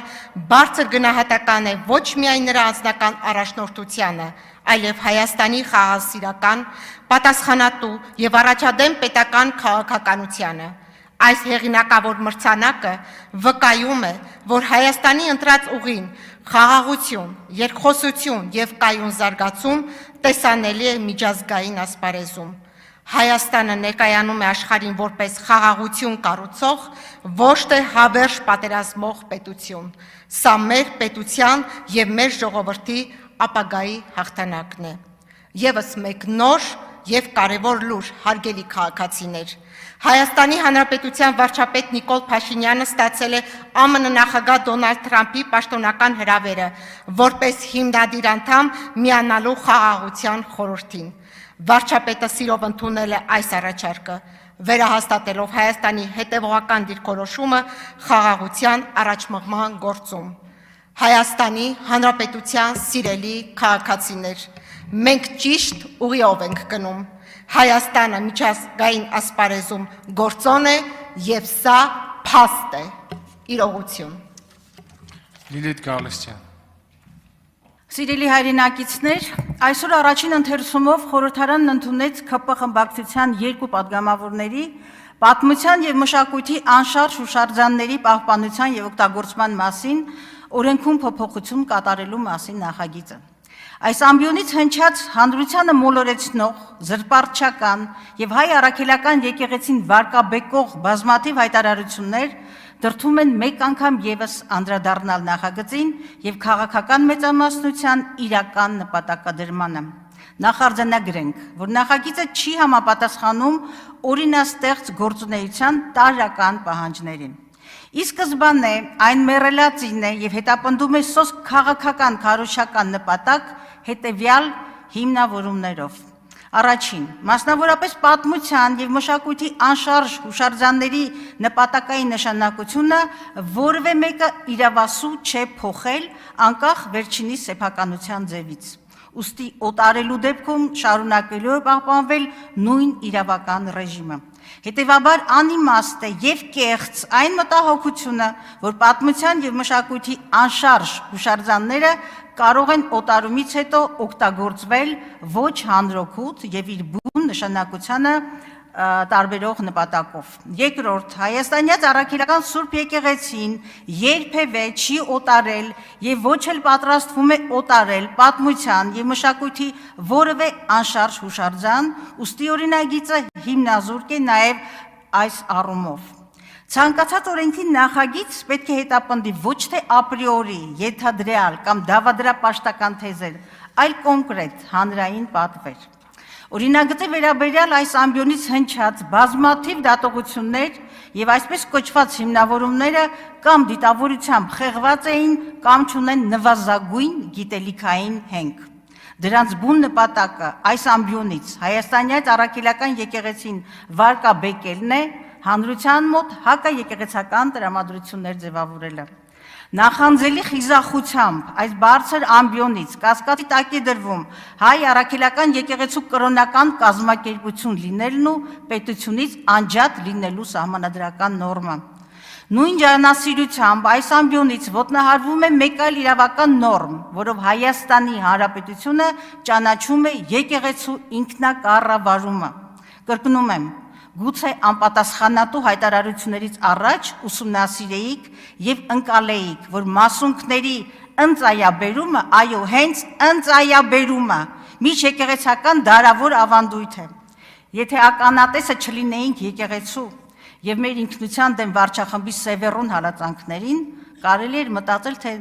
բարձր գնահատական է ոչ միայն նրա անձնական առաջնորդությանը, այլև Հայաստանի խաղաղասիրական, պատասխանատու եւ առաջադեմ պետական քաղաքականությանը։ Այս հեղինակավոր մրցանակը վկայում է, որ Հայաստանի ընտրած ուղին խաղաղություն, երկխոսություն եւ կայուն զարգացում տեսանելի է միջազգային ասպարեզում։ Հայաստանը ներկայանում է աշխարհին որպես խաղաղություն կառուցող, ոչ թե հավերժ պատերազմող պետություն։ Սա մեր պետության եւ մեր ժողովրդի ապագայի հաղթանակն է։ Եվս մեկ նոր եւ կարևոր լուր, հարգելի քաղաքացիներ։ Հայաստանի Հանրապետության վարչապետ Նիկոլ Փաշինյանը ստացել է ԱՄՆ նախագահ Դոնալդ Թրամփի պաշտոնական հրավերը, որպես հիմնադիր անդամ միանալու խաղաղության խորհրդին։ Վարչապետը սիրով ընդունել է այս առաջարկը, վերահաստատելով Հայաստանի հետևողական դիրքորոշումը խաղաղության առաջմղման գործում։ Հայաստանի Հանրապետության սիրելի քաղաքացիներ, մենք ճիշտ ուղիով ենք գնում։ Հայաստանը միջազգային ասպարեզում գործոն է եւ սա փաստ է։ Իրողություն։ Լիլիթ Գալստյան։ Սիրելի հայրենակիցներ, այսօր առաջին ընթերցումով խորհրդարանն ընդունեց ՔՊ խմբակցության երկու падգամավորների պատմության եւ մշակույթի անշարժ հուշարձանների պահպանության եւ օգտագործման մասին օրենքում փոփոխություն կատարելու մասին նախագիծը։ Այս ամբիոնից հնչած հանրությանը մոլորեցնող, զրպարտչական եւ հայ առաքելական եկեղեցին վարկաբեկող բազմաթիվ հայտարարություններ դրդում են մեկ անգամ եւս անդրադառնալ նախագծին եւ քաղաքական մեծամասնության իրական նպատակադրմանը։ Նախարձանագրենք, որ նախագիծը չի համապատասխանում օրինաստեղծ գործունեության տարրական պահանջներին։ Ի սկզբանե այն մեռելածին է եւ հետապնդում է սոսկ քաղաքական քարոզչական նպատակ հետեւյալ հիմնավորումներով։ Առաջին, մասնավորապես պատմության եւ մշակույթի անշարժ հուշարձանների նպատակային նշանակությունը որևէ մեկը իրավասու չէ փոխել անկախ վերջինի սեփականության ձևից։ Ուստի օտարելու դեպքում շարունակելու է պահպանվել նույն իրավական ռեժիմը։ Հետևաբար անիմաստ է եւ կեղծ այն մտահոգությունը, որ պատմության եւ մշակույթի անշարժ հուշարձանները կարող են օտարումից հետո օգտագործվել ոչ հանրօգուտ եւ իր բուն նշանակությանը տարբերող նպատակով։ Երկրորդ, հայաստանյաց առաքելական Սուրբ եկեղեցին երբևէ չի օտարել եւ ոչ էլ պատրաստվում է օտարել պատմության եւ մշակույթի որևէ անշարժ հուշարձան, ուստի օրինագիծը հիմնազուրկ է նաեւ այս առումով։ Ցանկացած օրենքի նախագիծ պետք է հետապնդի ոչ թե ապրիորի, ենթադրյալ կամ դավադրապաշտական թեզեր, այլ կոնկրետ հանրային պատվեր։ Օրինագծի վերաբերյալ այս ամբիոնից հնչած բազմաթիվ դատողություններ եւ այսպես կոչված հիմնավորումները կամ դիտավորությամբ խեղված էին կամ չունեն նվազագույն գիտելիքային հենք։ Դրանց բուն նպատակը այս ամբիոնից հայաստանյաց առաքելական եկեղեցին վարկաբեկելն է, հանրության մոտ հակաեկեղեցական տրամադրություններ ձևավորելը։ Նախանձելի խիզախությամբ այս բարձր ամբիոնից կասկածի տակ է դրվում հայ առաքելական եկեղեցու կրոնական կազմակերպություն լինելն ու պետությունից անջատ լինելու սահմանադրական նորմը։ Նույն ջանասիրությամբ այս ամբիոնից ոտնահարվում է մեկ այլ իրավական նորմ, որով Հայաստանի Հանրապետությունը ճանաչում է եկեղեցու ինքնակառավարումը։ Կրկնում եմ, գուցե անպատասխանատու հայտարարություններից առաջ ուսումնասիրեիք եւ ընկալեիք, որ մասունքների ընծայաբերումը, այո, հենց ընծայաբերումը միջեկեղեցական դարավոր ավանդույթ է։ Եթե ականատեսը չլինեինք եկեղեցու եւ մեր ինքնության դեմ վարչախմբի սևեռուն հալածանքներին, կարելի էր մտածել, թե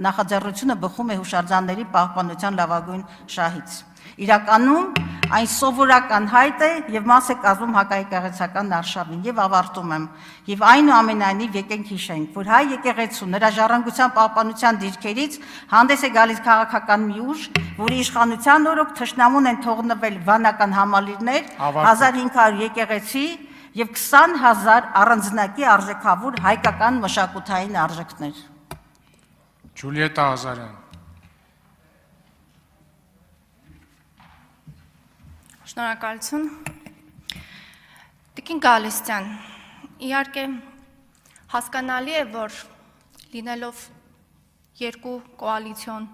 նախաձեռնությունը բխում է հուշարձանների պահպանության լավագույն շահից։ Իրականում այն սովորական հայտ է եւ մաս է կազմում հակաեկեղեցական արշավին եւ ավարտում եմ։ Եվ այնուամենայնիվ եկենք հիշենք, որ հայ եկեղեցու նրա ժառանգության պահպանության դիրքերից հանդես է գալիս քաղաքական մի ուժ, որի իշխանության օրոք թշնամուն են թողնվել վանական համալիրներ, 1500 եկեղեցի եւ 20,000 առանձնակի արժեքավոր հայկական մշակութային արժեքներ։ Ջուլիետա Ազարյան։ Շնորհակալություն։ Տիկին Գալստյան, իհարկե հասկանալի է, որ լինելով երկու կոալիցիոն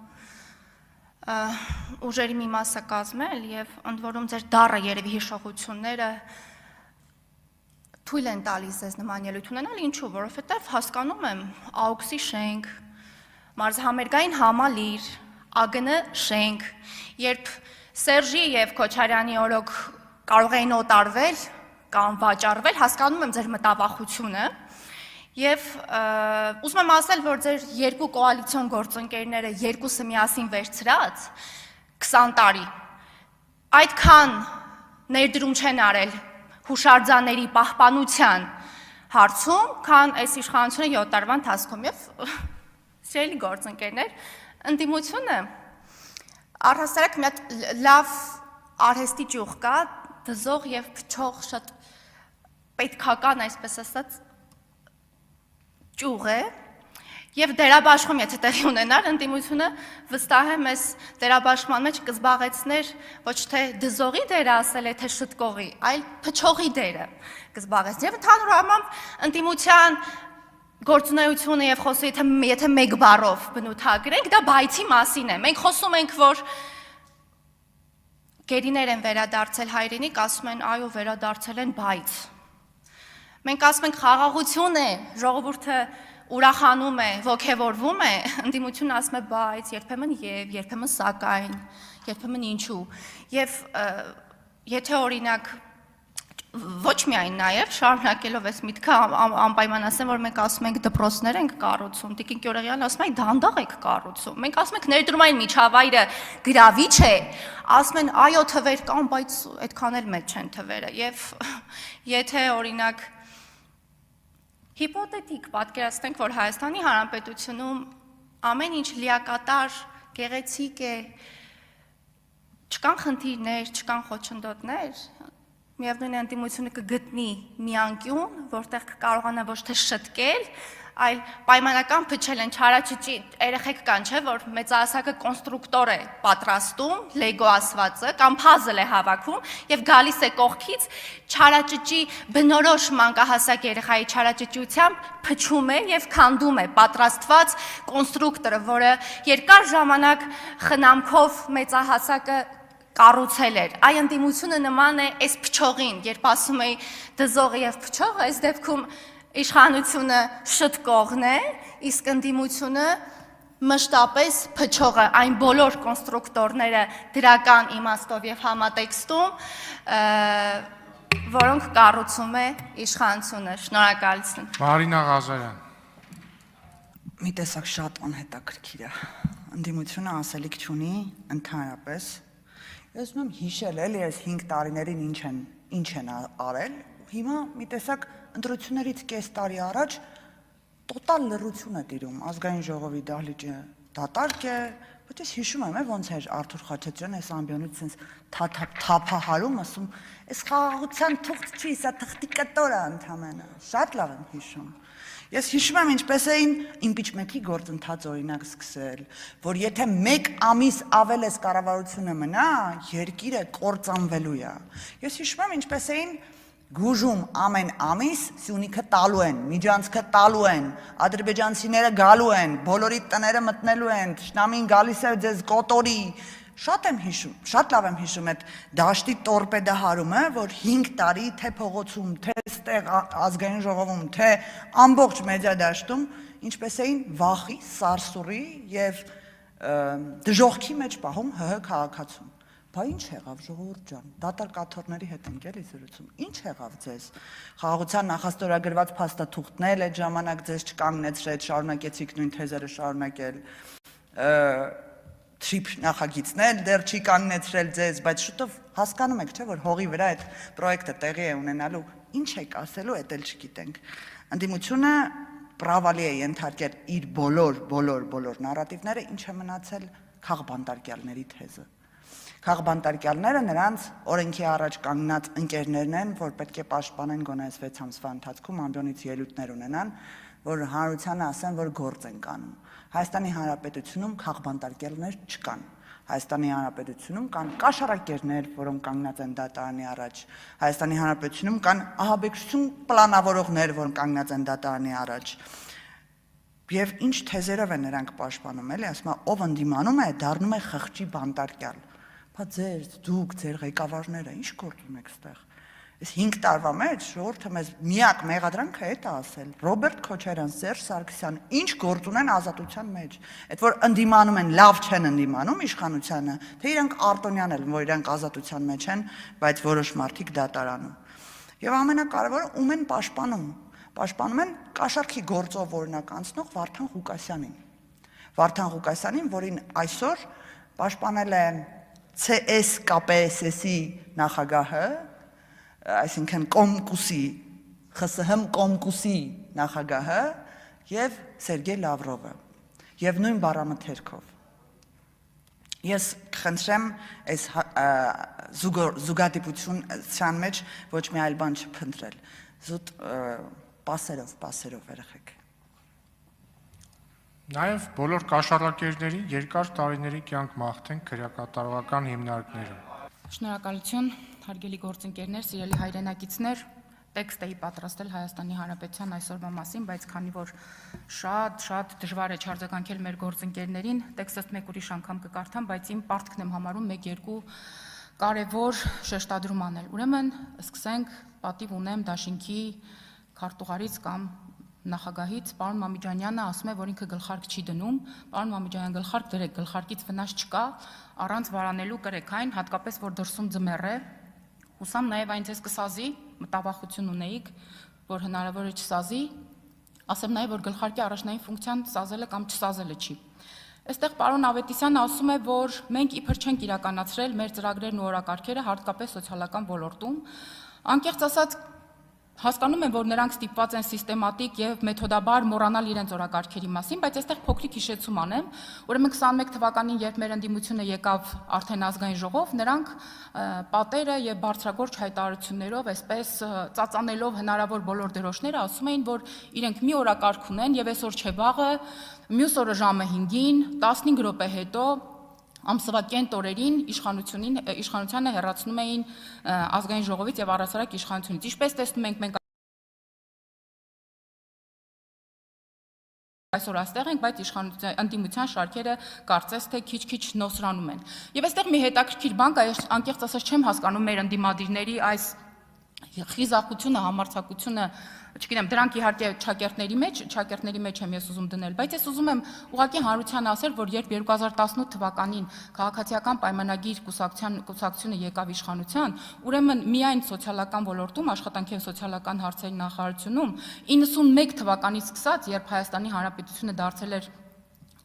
ուժերի մի մասը կազմել եւ ընդ որում ձեր դառը երևի հիշողությունները թույլ են տալիս ձեզ նման ելույթ ունենալ, ինչու, որովհետև հասկանում եմ AUX-ի շենք, մարզհամերգային համալիր, ԱԳՆ շենք, երբ Սերժի եւ Քոչարյանի օրոք կարող էին օտարվել կամ վաճառվել, հասկանում եմ ձեր մտավախությունը եւ ուզում եմ ասել, որ ձեր երկու կոալիցիոն գործընկերները երկուսը միասին վերցրած 20 տարի այդքան ներդրում չեն արել հուշարձանների պահպանության հարցում, քան այս իշխանությունը 7 տարվա ընթացքում եւ սիրելի գործընկերներ, ընդդիմությունը առհասարակ մի հատ լավ արհեստի ճյուղ կա, դզող եւ փչող շատ պետքական, այսպես ասած, ճյուղ է եւ դերաբաշխում եթե տեղի ունենար, ընդդիմությունը վստահ եմ այս դերաբաշխման մեջ կզբաղեցներ ոչ թե դզողի դերը ասել է, թե շտկողի, այլ փչողի դերը կզբաղեցներ։ Եվ ընդհանուր առմամբ ընդդիմության գործունեությունը եւ խոսքը եթե մեկ բառով բնութագրենք, դա բայցի մասին է։ Մենք խոսում ենք, որ գերիներ են վերադարձել հայրենիք, ասում են այո, վերադարձել են բայց։ Մենք ասում ենք խաղաղություն է, ժողովուրդը ուրախանում է, ոգևորվում է, ընդդիմությունը ասում է բայց, երբեմն եւ, երբեմն սակայն, երբեմն ինչու։ Եվ եթե օրինակ ոչ միայն նաև շարունակելով այս միտքը անպայման ասեմ, որ մենք ասում ենք դպրոցներ ենք կառուցում, Տիկին Գյորեղյանը ասում է դանդաղ եք կառուցում, մենք ասում ենք ներդրումային միջավայրը գրավիչ է, ասում են այո թվեր կան, բայց այդքան էլ մեծ չեն թվերը, եւ եթե օրինակ հիպոթետիկ պատկերացնենք, որ Հայաստանի Հանրապետությունում ամեն ինչ լիակատար, գեղեցիկ է, չկան խնդիրներ, չկան խոչընդոտներ, միևնույն է ընդդիմությունը կգտնի մի անկյուն, որտեղ կկարողանա ոչ թե շտկել, այլ պայմանական փչել են չարաճճի, երեխեք կան, չէ, որ մեծահասակը կոնստրուկտոր է պատրաստում, լեգո ասվածը, կամ փազլ է հավաքում եւ գալիս է կողքից չարաճճի բնորոշ մանկահասակ երեխայի չարաճճությամբ փչում է եւ քանդում է պատրաստված կոնստրուկտորը, որը երկար ժամանակ խնամքով մեծահասակը կառուցել էր։ Այ ընդդիմությունը նման է այս փչողին, երբ ասում էի դզողը եւ փչողը, այս դեպքում իշխանությունը շտկողն է, իսկ ընդդիմությունը մշտապես փչողը, այն բոլոր կոնստրուկտորները դրական իմաստով եւ համատեքստում որոնք կառուցում է իշխանությունը։ Շնորհակալություն։ Մարինա Ղազարյան։ Մի տեսակ շատ անհետաքրքիր է։ Ընդդիմությունը ասելիք չունի ընդհանրապես։ Ես ուզում եմ հիշել էլի այս 5 տարիներին ինչ են արել։ Հիմա մի տեսակ ընտրություններից կես տարի առաջ տոտալ լռություն է տիրում, ազգային ժողովի դահլիճը դատարկ է, բայց ես հիշում եմ, ոնց էր Արթուր Խաչատրյանը այս ամբիոնից sense թափահարում, ասում, այս խաղաղության թուղթ չի, սա թղթի կտոր է ընդամենը։ Շատ լավ եմ հիշում։ Ես հիշում եմ ինչպես էին իմպիչմենթի գործընթաց օրինակ սկսել, որ եթե 1 ամիս ավել էս կառավարությունը մնա, երկիրը կործանվելու է։ Ես հիշում եմ ինչպես էին գուժում ամեն ամիս Սյունիքը տալու են, Միջանցքը տալու են, ադրբեջանցիները գալու են, բոլորի տները մտնելու են, թշնամին գալիս է ձեզ կոտորի։ Շատ եմ հիշում, շատ լավ եմ հիշում այդ դաշտի տորպեդահարումը, որ 5 տարի թե փողոցում, թե ստեղ ազգային ժողովում, թե ամբողջ մեդիա դաշտում ինչպես էին վախի, սարսուռի եւ դժոխքի մեջ պահում ՀՀ քաղաքացուն։ Բա ինչ եղավ ժողովուրդ ջան, դատարկաթորների հետ ենք էլի զրուցում, ինչ եղավ ձեզ, խաղաղության նախաստորագրված փաստաթուղթն էլ այդ ժամանակ ձեզ չկանգնեցրեց, շարունակեցիք նույն թեզերը շարունակել, թրիփ նախագիծն էլ դեռ չի կանգնեցրել ձեզ, բայց շուտով հասկանում եք, չէ՞ որ հողի վրա այդ պրոյեկտը տեղի է ունենալու, ինչ եք ասելու, էդ էլ չգիտենք։ Ընդդիմությունը պրավալի է ենթարկել իր բոլոր նարատիվները, ինչ է մնացել քաղբանտարկյալների թեզը։ Քաղբանտարկյալները նրանց օրենքի առաջ կանգնած ընկերներն են, որ պետք է պաշտպանեն գոնե 6 ամսվա ընթացքում ամբիոնից ելույթներ ունենան, որ հանրությանը ասեն, որ գործ են կանում։ Հայաստանի Հանրապետությունում քաղբանտարկյալներ չկան։ Հայաստանի Հանրապետությունում կան կաշառակերներ, որոնք կանգնած են դատարանի առաջ։ Հայաստանի Հանրապետությունում կան ահաբեկչություն պլանավորողներ, որոնք կանգնած են դատարանի առաջ։ Եվ ինչ թեզերով են նրանք պաշտպանում, էլի, ասում են, ով ընդդիմանում է, դառնում է խղճի բանտարկյալ։ Բա դուք, ձեր ղեկավարները, ինչ գործ ունեք ստեղ։ Այս 5 տարվա մեջ ժողովուրդը մեզ միակ մեղադրանքը է դա ասել։ Ռոբերտ Քոչարյան, Սերժ Սարգսյան, ինչ գործ ունեն ազատության մեջ։ Այդ որ ընդդիմանում են, լավ չեն ընդդիմանում իշխանությանը, թե իրանք արտոնյան են, որ իրանք ազատության մեջ են, բայց որոշ մարդիկ դատարանում։ Եվ ամենակարևորը ում են պաշտպանում։ Պաշտպանում են կաշառքի գործով օրինակ անցնող Վարդան Ղուկասյանին։ Վարդան Ղուկասյանին, որին այսօր պաշտպանել է CS-KPSS-ի նախագահը, այսինքն Կոմկուսի, ԽՍՀՄ Կոմկուսի նախագահը եւ Սերգեյ Լավրովը եւ նույն բառամթերքով։ Ես կխնդրեմ այս զուգադիպության մեջ ոչ մի այլ բան չփնտրել։ Զուտ պասերով երեխեք։ Նաև բոլոր կաշառակերներին երկար տարիների կյանք մաղթենք քրեակատարողական հիմնարկներում։ Շնորհակալություն, հարգելի գործընկերներ, սիրելի հայրենակիցներ, տեքստ էի պատրաստել Հայաստանի Հանրապետության այսօրվա մասին, բայց քանի որ շատ դժվար է չարձագանքել մեր գործընկերներին, տեքստը մեկ ուրիշ անգամ կկարդամ, բայց իմ պարտքն եմ համարում 1-2 կարևոր շեշտադրում անել։ Ուրեմն, սկսենք, պատիվ ունեմ Դաշինքի քարտուղարից կամ նախագահից, պարոն Մամիջանյանը ասում է, որ ինքը գլխարկ չի դնում, պարոն Մամիջանյան գլխարկ դրեք, գլխարկից վնաս չկա, առանց վարանելու կրեք այն, հատկապես որ դրսում ձմեռ է, հուսամ նաև այն ձեզ կսազի, մտավախություն ունեիք, որ հնարավոր է չսազի, ասեմ նաև, որ գլխարկի առաջնային ֆունկցիան սազելը կամ չսազելը չի։ Այստեղ պարոն Ավետիսյանը ասում է, որ մենք իբր չենք իրականացրել մեր ծրագրերն ու օրակարգերը, հատկապես սոցիալական ոլորտում, անկեղծ ասած հասկանում եմ, որ նրանք ստիպված են սիստեմատիկ եւ մեթոդաբար մոռանալ իրենց օրակարգերի մասին, բայց այստեղ փոքրիկ հիշեցում անեմ, ուրեմն 21 թվականին, երբ մեր ընդդիմությունը եկավ արդեն ազգային ժողով, նրանք պատերը եւ բարձրագործ հայտարարություններով, այսպես ծածանելով հնարավոր բոլոր դրոշները, ասում էին, որ իրենք մի օրակարգ ունեն եւ այսօր չէ վաղը, մյուս օրը ժամը 5-ին, 15 րոպե հետո ամսվա կենտ օրերին իշխանությանը հեռացնում էին ազգային ժողովից եւ առասարակ իշխանությունից։ Ինչպես տեսնում ենք, մենք այսօր այստեղ ենք, բայց ընդդիմության շարքերը կարծես թե քիչ-քիչ նոսրանում են։ Եվ այստեղ մի հետաքրքիր բան կա, ես անկեղծ ասած չեմ հասկանում մեր ընդդիմադիրների այս խիզախությունը, համարձակությունը, չգիտեմ, դրանք իհարկե ճակերտների մեջ եմ ես ուզում դնել, բայց ես ուզում եմ ուղղակի հանրության ասել, որ երբ 2018 թվականին քաղաքացիական պայմանագիր կուսակցությունը եկավ իշխանության, ուրեմն միայն սոցիալական ոլորտում, աշխատանքի եւ սոցիալական հարցերի նախարարությունում 91 թվականից սկսած, երբ Հայաստանի Հանրապետությունը դարձել էր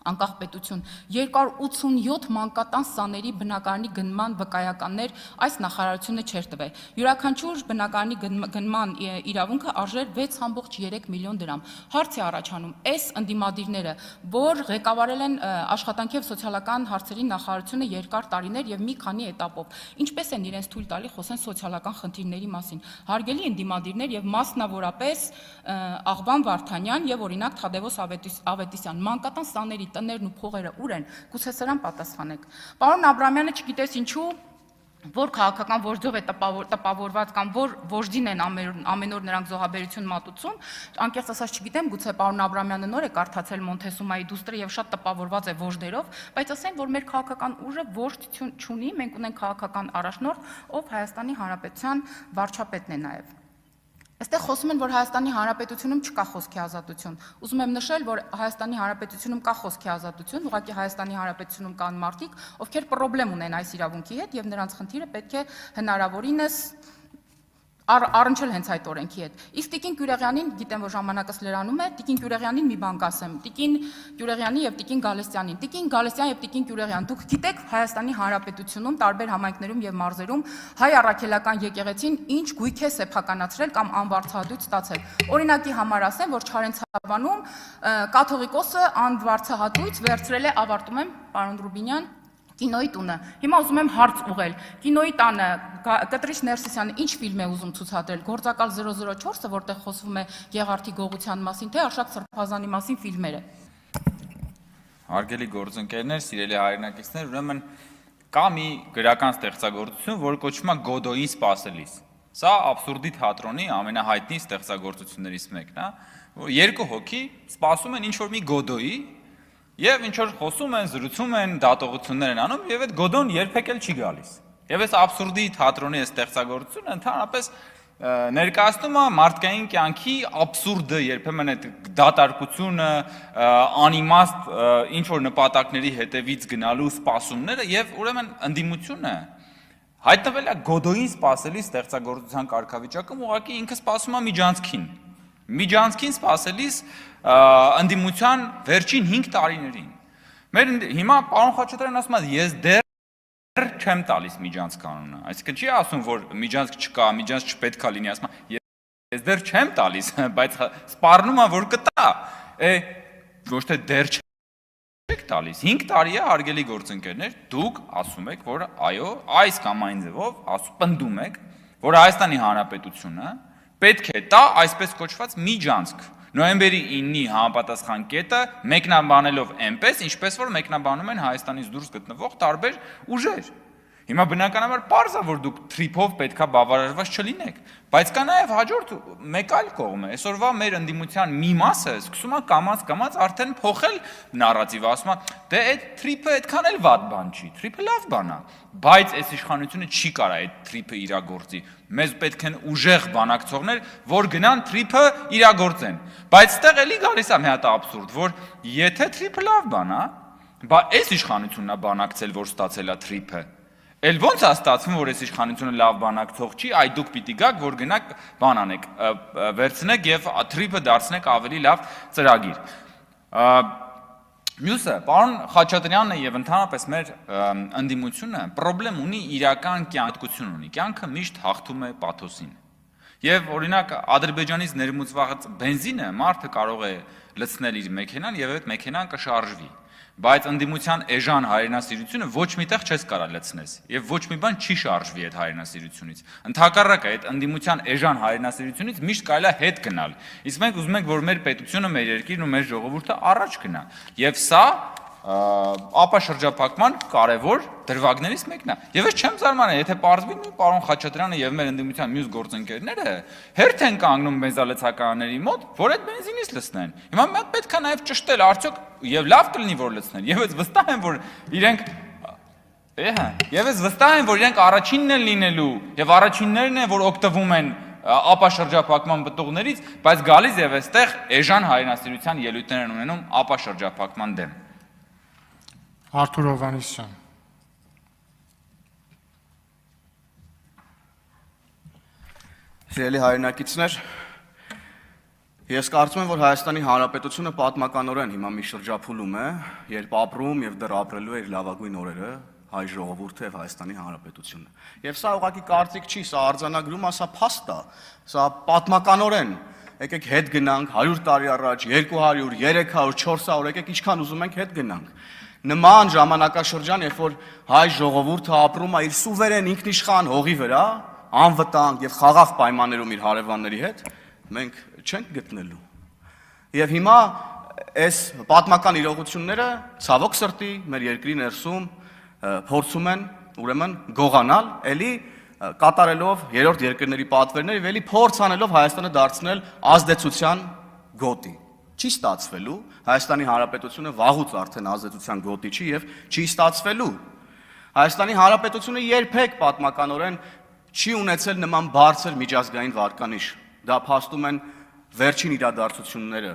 անկախ պետություն 287 մանկատան սաների բնակարանի գնման վկայականներ այս նախարարությունը չէր տվել։ Յուրաքանչյուր բնակարանի գնման իրավունքը արժեր 6.3 միլիոն դրամ։ Հարց է առաջանում, այս ընդդիմադիրները, որ ղեկավարել են աշխատանքի եւ սոցիալական հարցերի նախարարությունը երկար տարիներ եւ մի քանի этаպով, ինչպես են իրենց թույլ տալի խոսեն սոցիալական խնդիրների մասին։ Հարգելի ընդդիմադիրներ եւ մասնավորապես Աղբան Վարդանյան եւ օրինակ Թադևոս Ավետիսյան, մանկատան սաների տներն ու փողերը ուր են, գուցե սրան պատասխանեք։ Պարոն Աբրամյանը չգիտես ինչու, որ քաղաքական որջով է տպավորված կամ որ որջին են ամեն օր նրանք զոհաբերություն մատուցում, անկեղծ ասած չգիտեմ, գուցե պարոն Աբրամյանը նոր է կարդացել Մոնթեսումայի դուստրը եւ շատ տպավորված է որջերով, բայց ասեն, որ մեր քաղաքական ուժը որջդ չունի, մենք ունենք քաղաքական առաջնորդ, ով Հայաստանի Հանրապետության վարչապետն է նաեւ։ Այստեղ խոսում են, որ Հայաստանի Հանրապետությունում չկա խոսքի ազատություն։ Ուզում եմ նշել, որ Հայաստանի Հանրապետությունում կա խոսքի ազատություն, ուղղակի Հայաստանի Հանրապետությունում կան մարդիկ, ովքեր պրոբլեմ ունեն այս իրավունքի հետ եւ նրանց խնդիրը պետք է հնարավորինս առնչել հենց այդ օրենքի հետ։ Իսկ Տիկին Գյուրեղյանին, գիտեմ, որ ժամանակս լրանում է, Տիկին Գյուրեղյանին մի բան կասեմ։ Տիկին Գյուրեղյանի եւ Տիկին Գալստյանին։ Տիկին Գալստյան եւ Տիկին Գյուրեղյան, դուք գիտեք Հայաստանի Հանրապետությունում տարբեր համայնքներում եւ մարզերում հայ առաքելական եկեղեցին ինչ գույք է սեփականացրել կամ անվարձահատույց ստացել։ Օրինակի համար ասեմ, որ Չարենցավանում կաթողիկոսը անվարձահատույց վերցրել է, ավարտում եմ, պարոն Ռուբինյան, Կինոյի տունը։ Հիմա ուզում եմ հարց ուղղել։ Կինոյի տանը Կտրիչ Ներսիսյանը ինչ ֆիլմ է ուզում ցուցադրել։ Գործակալ 004-ը, որտեղ խոսվում է Գեղարդի գողության մասին, թե Արշակ Սրբազանի մասին ֆիլմերը։ Հարգելի գործընկերներ, սիրելի հայրենակիցներ, ուրեմն կա մի գրական ստեղծագործություն, որը կոչվում է Գոդոյին սպասելիս։ Սա աբսուրդի թատրոնի ամենահայտնի ստեղծագործություններից մեկն է, որ երկու հոգի սպասում են ինչ-որ մի Գոդոյի Եվ ինչ-որ խոսում են, զրուցում են, դատողություններ են անում, եւ այդ Գոդոն երբեք էլ չի գալիս։ Եվ այս աբսուրդի թատրոնի ստեղծագործությունը ընդհանրապես ներկայացնում է մարդկային կյանքի աբսուրդը, երբեմն այդ դատարկությունը, անիմաստ ինչ-որ նպատակների հետևից գնալու սպասումները եւ ուրեմն ընդդիմությունը հայտնվել է Գոդոյին սպասելի ստեղծագործության կարգավիճակում, ուղղակի ինքը սպասում է Միջանցքին սպասելիս ընդդիմության վերջին 5 տարիներին։ Մեր հիմա պարոն Խաչատրյանն ասում է, ես դեռ չեմ տալիս միջանցք կանոնը։ Այսինքն չի ասում, որ միջանցք չկա, միջանցք չպետք է լինի, ասում է, ես դեռ չեմ տալիս, բայց սպառնում է, որ կտա։ Ոչ թե դեռ չեք տալիս։ 5 տարի է, հարգելի գործընկերներ, դուք ասում եք, որ այո, այս կամ այն ձևով պնդում եք, որ Հայաստանի Հանրապետությունը պետք է տա այսպես կոչված միջանցք նոյեմբերի 9-ի համապատասխան կետը մեկնաբանելով այնպես, ինչպես որ մեկնաբանում են Հայաստանից դուրս գտնվող տարբեր ուժեր։ Հիմա բնականաբար պարզ է, որ դուք թրիփով պետքա բավարարված չլինեք, բայց կա նաև հաջորդ մեկ այլ կողմը։ Այսօրվա մեր ընդդիմության մի մասը սկսում է կամաց արդեն փոխել նարատիվը, ասում է, դե այդ թրիփը այդքան էլ վատ բան չի, թրիփը լավ բան է, բայց այս իշխանությունը չի կարա այդ թրիփը իրագործի։ Մեզ պետք են ուժեղ բանակցողներ, որ գնան թրիփը իրագործեն։ Բայց ստեղ էլի գալիս է մի հատ աբսուրդ, որ եթե թրիփը լավ բան է, բա այս իշխանությունն է բանակցել, որ ստացել է թրիփը։ Էլ ոնց է ստացվում, որ այս իշխանությունը լավ բանակցող չի, այ դուք պիտի գաք, որ գնաք բան անեք, վերցնեք եւ թրիփը դարձնեք ավելի լավ ծրագիր։ Մյուսը, պարոն Խաչատրյանն եւ ընդհանրապես մեր ընդդիմությունը պրոբլեմ ունի իրական կյանքություն ունի։ Կյանքը միշտ հաղթում է պաթոսին։ Եվ օրինակ Ադրբեջանից ներմուծված բենզինը մարդը կարող է լցնել իր մեքենան եւ այդ մեքենան կշարժվի։ Բայց ընդդիմության էժան հայրենասիրությունը ոչ միտեղ չես կարա լցնես եւ ոչ մի բան չի շարժվի այդ հայրենասիրությունից։ Ընդհակառակը այդ ընդդիմության էժան հայրենասիրությունից միշտ կարելի է հետ գնալ։ Իսկ մենք ուզում ենք, որ մեր պետությունը, մեր երկիրն ու մեր ժողովուրդը առաջ գնա։ Եվ սա ապաշրջափակման կարևոր դրվագներից մեկն է։ Եվ ես չեմ զարմանում, եթե պարզվի պարոն Խաչատրյանը եւ մեր ընդդիմության մյուս գործընկերները հերթ են կանգնում մեզալեցականների մոտ, որ այդ բենզինից լցնեն։ Հիմա մենք պետք է նաեւ ճշտել, արդյոք եւ լավ կլինի որ լցնեն։ Եվ ես վստահ եմ, որ իրենք առաջինն են լինելու եւ առաջիններն են, որ օգտվում են ապաշրջափակման պտուղներից, բայց գալիս եւ այստեղ էժան հայրենասիրության ելույթներ են ունենում ապաշրջափակման դեմ։ Արթուր Հովհաննիսյան։ Սիրելի հայրենակիցներ, ես կարծում եմ, որ Հայաստանի Հանրապետությունը պատմականորեն հիմա մի շրջափուլում է, երբ ապրում եւ դեռ ապրելու է իր լավագույն օրերը հայ ժողովուրդը եւ Հայաստանի Հանրապետությունը։ Եվ սա ուղղակի կարծիք չի, սա արձանագրում, սա փաստ է, սա պատմականորեն։ Եկեք հետ գնանք 100 տարի առաջ, 200, 300, 400, եկեք ինչքան ուզում ենք հետ գնանք։ Նման ժամանակաշրջան, երբ որ հայ ժողովուրդը ապրում է իր սուվերեն ինքնիշխան հողի վրա, անվտանգ եւ խաղաղ պայմաններում իր հարևանների հետ, մենք չենք գտնելու։ Եվ հիմա այս պատմական իրողությունները ցավոք սրտի մեր երկրի ներսում փորձում են ուրեմն գողանալ, էլի կատարելով երրորդ երկրների պատվերներ եւ էլի փորձ անելով Հայաստանը դարձնել ազդեցության գոտի։ Չի ստացվելու, Հայաստանի Հանրապետությունը վաղուց արդեն ազդեցության գոտի չի եւ չի ստացվելու։ Հայաստանի Հանրապետությունը երբեք պատմականորեն չի ունեցել նման բարձր միջազգային վարկանիշ։ Դա փաստում են վերջին իրադարձությունները,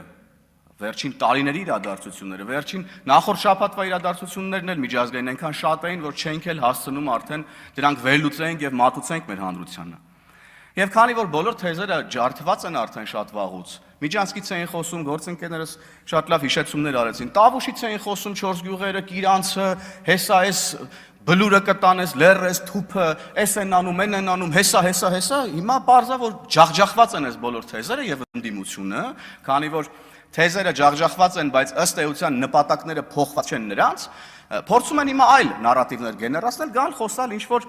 վերջին տարիների իրադարձությունները, վերջին նախորդ շաբաթվա իրադարձություններն էլ միջազգային այնքան շատ էին, որ չենք էլ հասցնում արդեն դրանք վերլուծենք եւ մատուցենք մեր հանրությանը։ Եվ քանի որ բոլոր թեզերը ջարդված են արդեն շատ վաղուց, Միջանցքից էին խոսում, գործընկերներս շատ լավ հիշեցումներ արեցին, Տավուշից էին խոսում 4 գյուղերը, Կիրանցը, հեսա էս բլուրը կտանես, լերես, թուփը, էս են անում, են անում, հեսա, հիմա պարզա որ ջախջախված են այս բոլոր թեզերը եւ ընդդիմությունը, քանի որ թեզերը ջախջախված են, բայց ըստ էության նպատակները փոխված չեն նրանց, փորձում են հիմա այլ նարատիվներ գեներացնել, գան խոսալ ինչ որ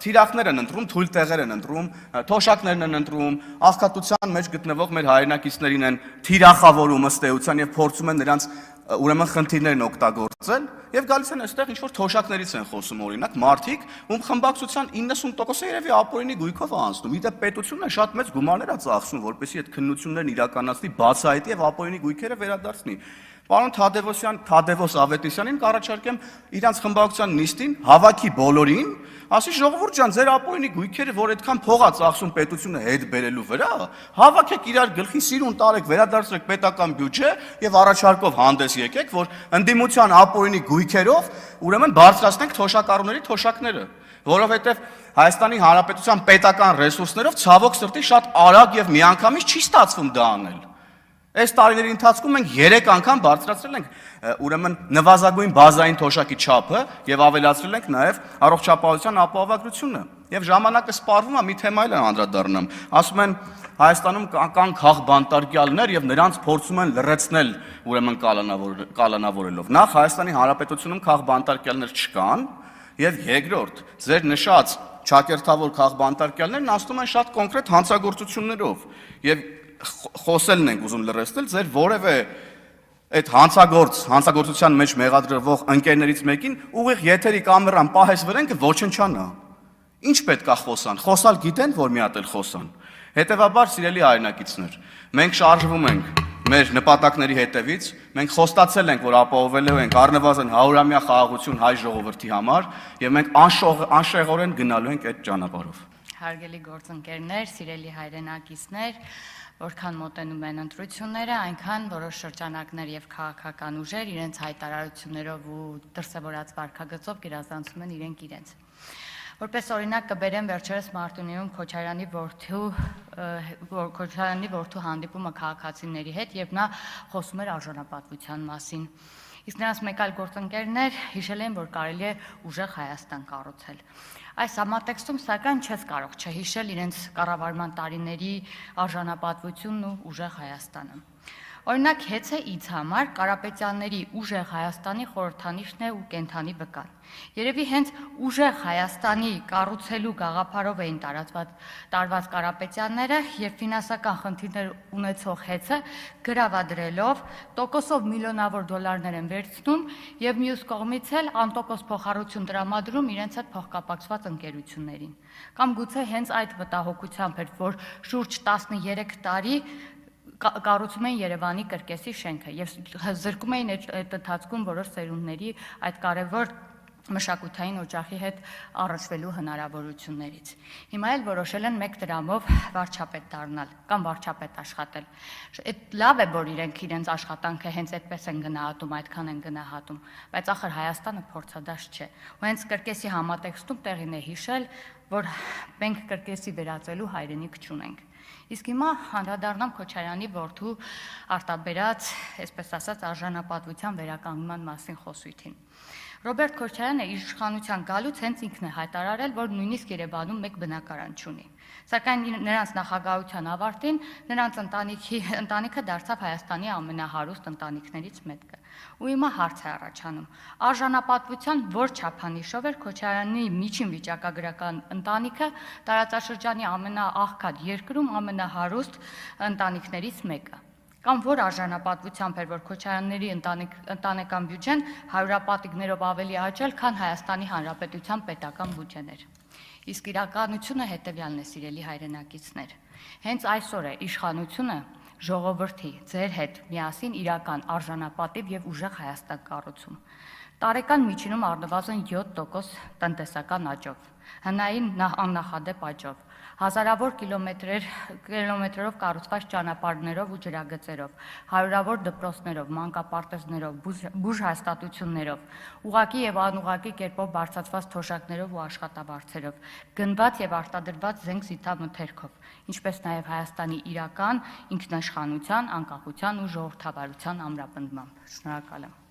թիրախներ են ընտրում, թույլ տեղեր են ընտրում, թոշակներն են ընտրում, աղքատության մեջ գտնվող մեր հայրենակիցներին են թիրախավորում ըստ էության եւ փորձում են նրանց ուրեմն խնդիրներն օգտագործել եւ գալիս են այստեղ ինչ որ թոշակներից են խոսում օրինակ մարդիկ, ում խմբակցության 90%-ը երևի ապօրինի գույքով է անցնում։ Իդեպ պետությունը շատ մեծ գումարներ է ծախսում, որպեսզի այդ քննություններն իրականացնի, բացահայտի եւ ապօրինի գույքերը վերադարձնի։ Պարոն Թադևոս Ավետիսյանին կառաջարկեմ իրանց խմբակցության նիստին հավաքի բոլորին, ասի ժողովուրդ ջան, ձեր ապօրինի գույքերը, որ այդքան փող է ծախսում պետությունը հետ բերելու վրա, հավաքեք իրար գլխի սիրուն տարեք, վերադարձրեք պետական բյուջե եւ առաջարկով հանդես եկեք, որ ընդդիմության ապօրինի գույքերով ուրեմն բարձրացնենք թոշակառուների թոշակները, որովհետեւ Հայաստանի Հանրապետության պետական ռեսուրսներով ցավոք սրտի շատ արագ եւ միանգամից չի ստացվում դա անել։ Այս տարիների ընթացքում մենք 3 անգամ բարձրացրել ենք ուրեմն նվազագույն բազային թոշակի չափը եւ ավելացրել ենք նաեւ առողջապահության ապահովագրությունը։ Եվ ժամանակը սպառվում է, մի թեմա էլ անդրադառնամ։ Ասում են Հայաստանում կան քաղբանտարկյալներ եւ նրանց փորձում են լրացնել ուրեմն կալանավորելով։ Նախ Հայաստանի Հանրապետությունում քաղբանտարկյալներ չկան եւ երկրորդ ձեր նշած ճակերտավոր քաղբանտարկյալներն ասում են շատ կոնկրետ հանցագործություններով եւ խոսելն ենք ուզում լրացնել ձեր որևէ այդ հանցագործության մեջ մեղադրվող ընկերներից մեկին ուղիղ եթերի կամերան պահես վրենքը ոչնչանա։ Ինչ պետք է խոսալ գիտեն, որ մի հատ էլ խոսան։ Հետևաբար, սիրելի հայրենակիցներ, մենք շարժվում ենք մեր նպատակների հետևից, մենք խոստացել ենք, որ ապահովելու ենք առնվազն 100-ամյա խաղաղություն հայ ժողովրդի համար եւ մենք անշեղորեն գնալու ենք այդ ճանապարհով։ Հարգելի գործընկերներ, սիրելի հայրենակիցներ, որքան մոտենում են ընտրությունները, այնքան որոշ շրջանակներ եւ քաղաքական ուժեր իրենց հայտարարություններով ու դրսևորած վարքագծով գերազանցում են իրենց։ Որպես օրինակ կբերեմ վերջերս Մարտունիում Քոչարյանի որդու հանդիպումը քաղաքացիների հետ եւ նա խոսում էր արժանապատվության մասին։ Իսկ նրանց մեկ այլ գործընկերներ հիշել են, որ կարելի է ուժեղ Հայաստան կառուցել։ Այս համատեքստում սակայն չես կարող չհիշել իրենց կառավարման տարիների արժանապատվությունն ու ուժեղ Հայաստանը։ Օրինակ հեծե ինձ համար Կարապետյանների ուժեղ Հայաստանի խորհրդանիշն է ու կենթանի վկան։ Երևի հենց ուժեղ Հայաստանի կառուցելու գաղափարով էին տարված Կարապետյանները եւ ֆինանսական խնդիրներ ունեցող հեծը գրավադրելով տոկոսով միլիոնավոր դոլարներ են վերցնում եւ մյուս կողմից էլ անտոկոս փոխառություն տրամադրում իրենց հետ փոխկապակցված ընկերություններին։ Կամ գուցե հենց այդ մտահոգությամբ էր, որ շուրջ 13 տարի կառուցում էին Երևանի կրկեսի շենքը եւ զրկում էին այդ ընթացքում որոշ սերունդների այդ կարևոր մշակութային օջախի հետ առնչվելու հնարավորություններից։ Հիմա էլ որոշել են 1 դրամով վարչապետ դառնալ կամ վարչապետ աշխատել։ Այդ լավ է, որ իրենց աշխատանքը հենց այդպես են գնահատում, այդքան են գնահատում, բայց ախր Հայաստանը փորձադաշտ չէ։ Ու հենց կրկեսի համատեքստում տեղին է հիշել, որ մենք կրկեսի վերածելու հայրենիք չունենք։ Իսկ հիմա անդրադառնամ Քոչարյանի որդու արտաբերած, այսպես ասած, արժանապատվության վերականգնման մասին խոսույթին։ Ռոբերտ Քոչարյանը իր իշխանության գալուց հենց ինքն է հայտարարել, որ նույնիսկ Երևանում մեկ բնակարան չունի։ Սակայն նրանց նախագահության ավարտին նրանց ընտանիքը դարձավ Հայաստանի ամենահարուստ ընտանիքներից մեկը։ Ու հիմա հարց է առաջանում. արժանապատվության որ չափանիշով էր Քոչարյանի միջին վիճակագրական ընտանիքը տարածաշրջանի ամենաաղքատ երկրում ամենահարուստ ընտանիքներից մեկը։ Կամ որ արժանապատվությամբ էր, որ Քոչարյանների ընտանեկան բյուջեն հարյուրապատիկներով ավելի աճել, քան Հայաստանի Հանրապետության պետական բյուջեն էր։ Իսկ իրականությունը հետևյալն է, սիրելի հայրենակիցներ։ Հենց այսօր է իշխանությունը ժողովրդի ձեր հետ միասին իրական արժանապատիվ եւ ուժեղ Հայաստան կառուցում։ Տարեկան միջինում առնվազն 7% տնտեսական աճով, հնային աննախադեպ աճով, հազարավոր կիլոմետրերով կառուցված ճանապարհներով ու ջրագծերով, հարյուրավոր դպրոցներով, մանկապարտեզներով, բուժհաստատություններով, ուղղակի եւ անուղղակի կերպով բարձրացված թոշակներով ու աշխատավարձերով, գնված եւ արտադրված զենք-զիթամթերքով, ինչպես նաեւ Հայաստանի իրական ինքնաշխանության, անկախության ու ժողովրդավարության ամրապնդմամբ։ Շնորհակալ եմ։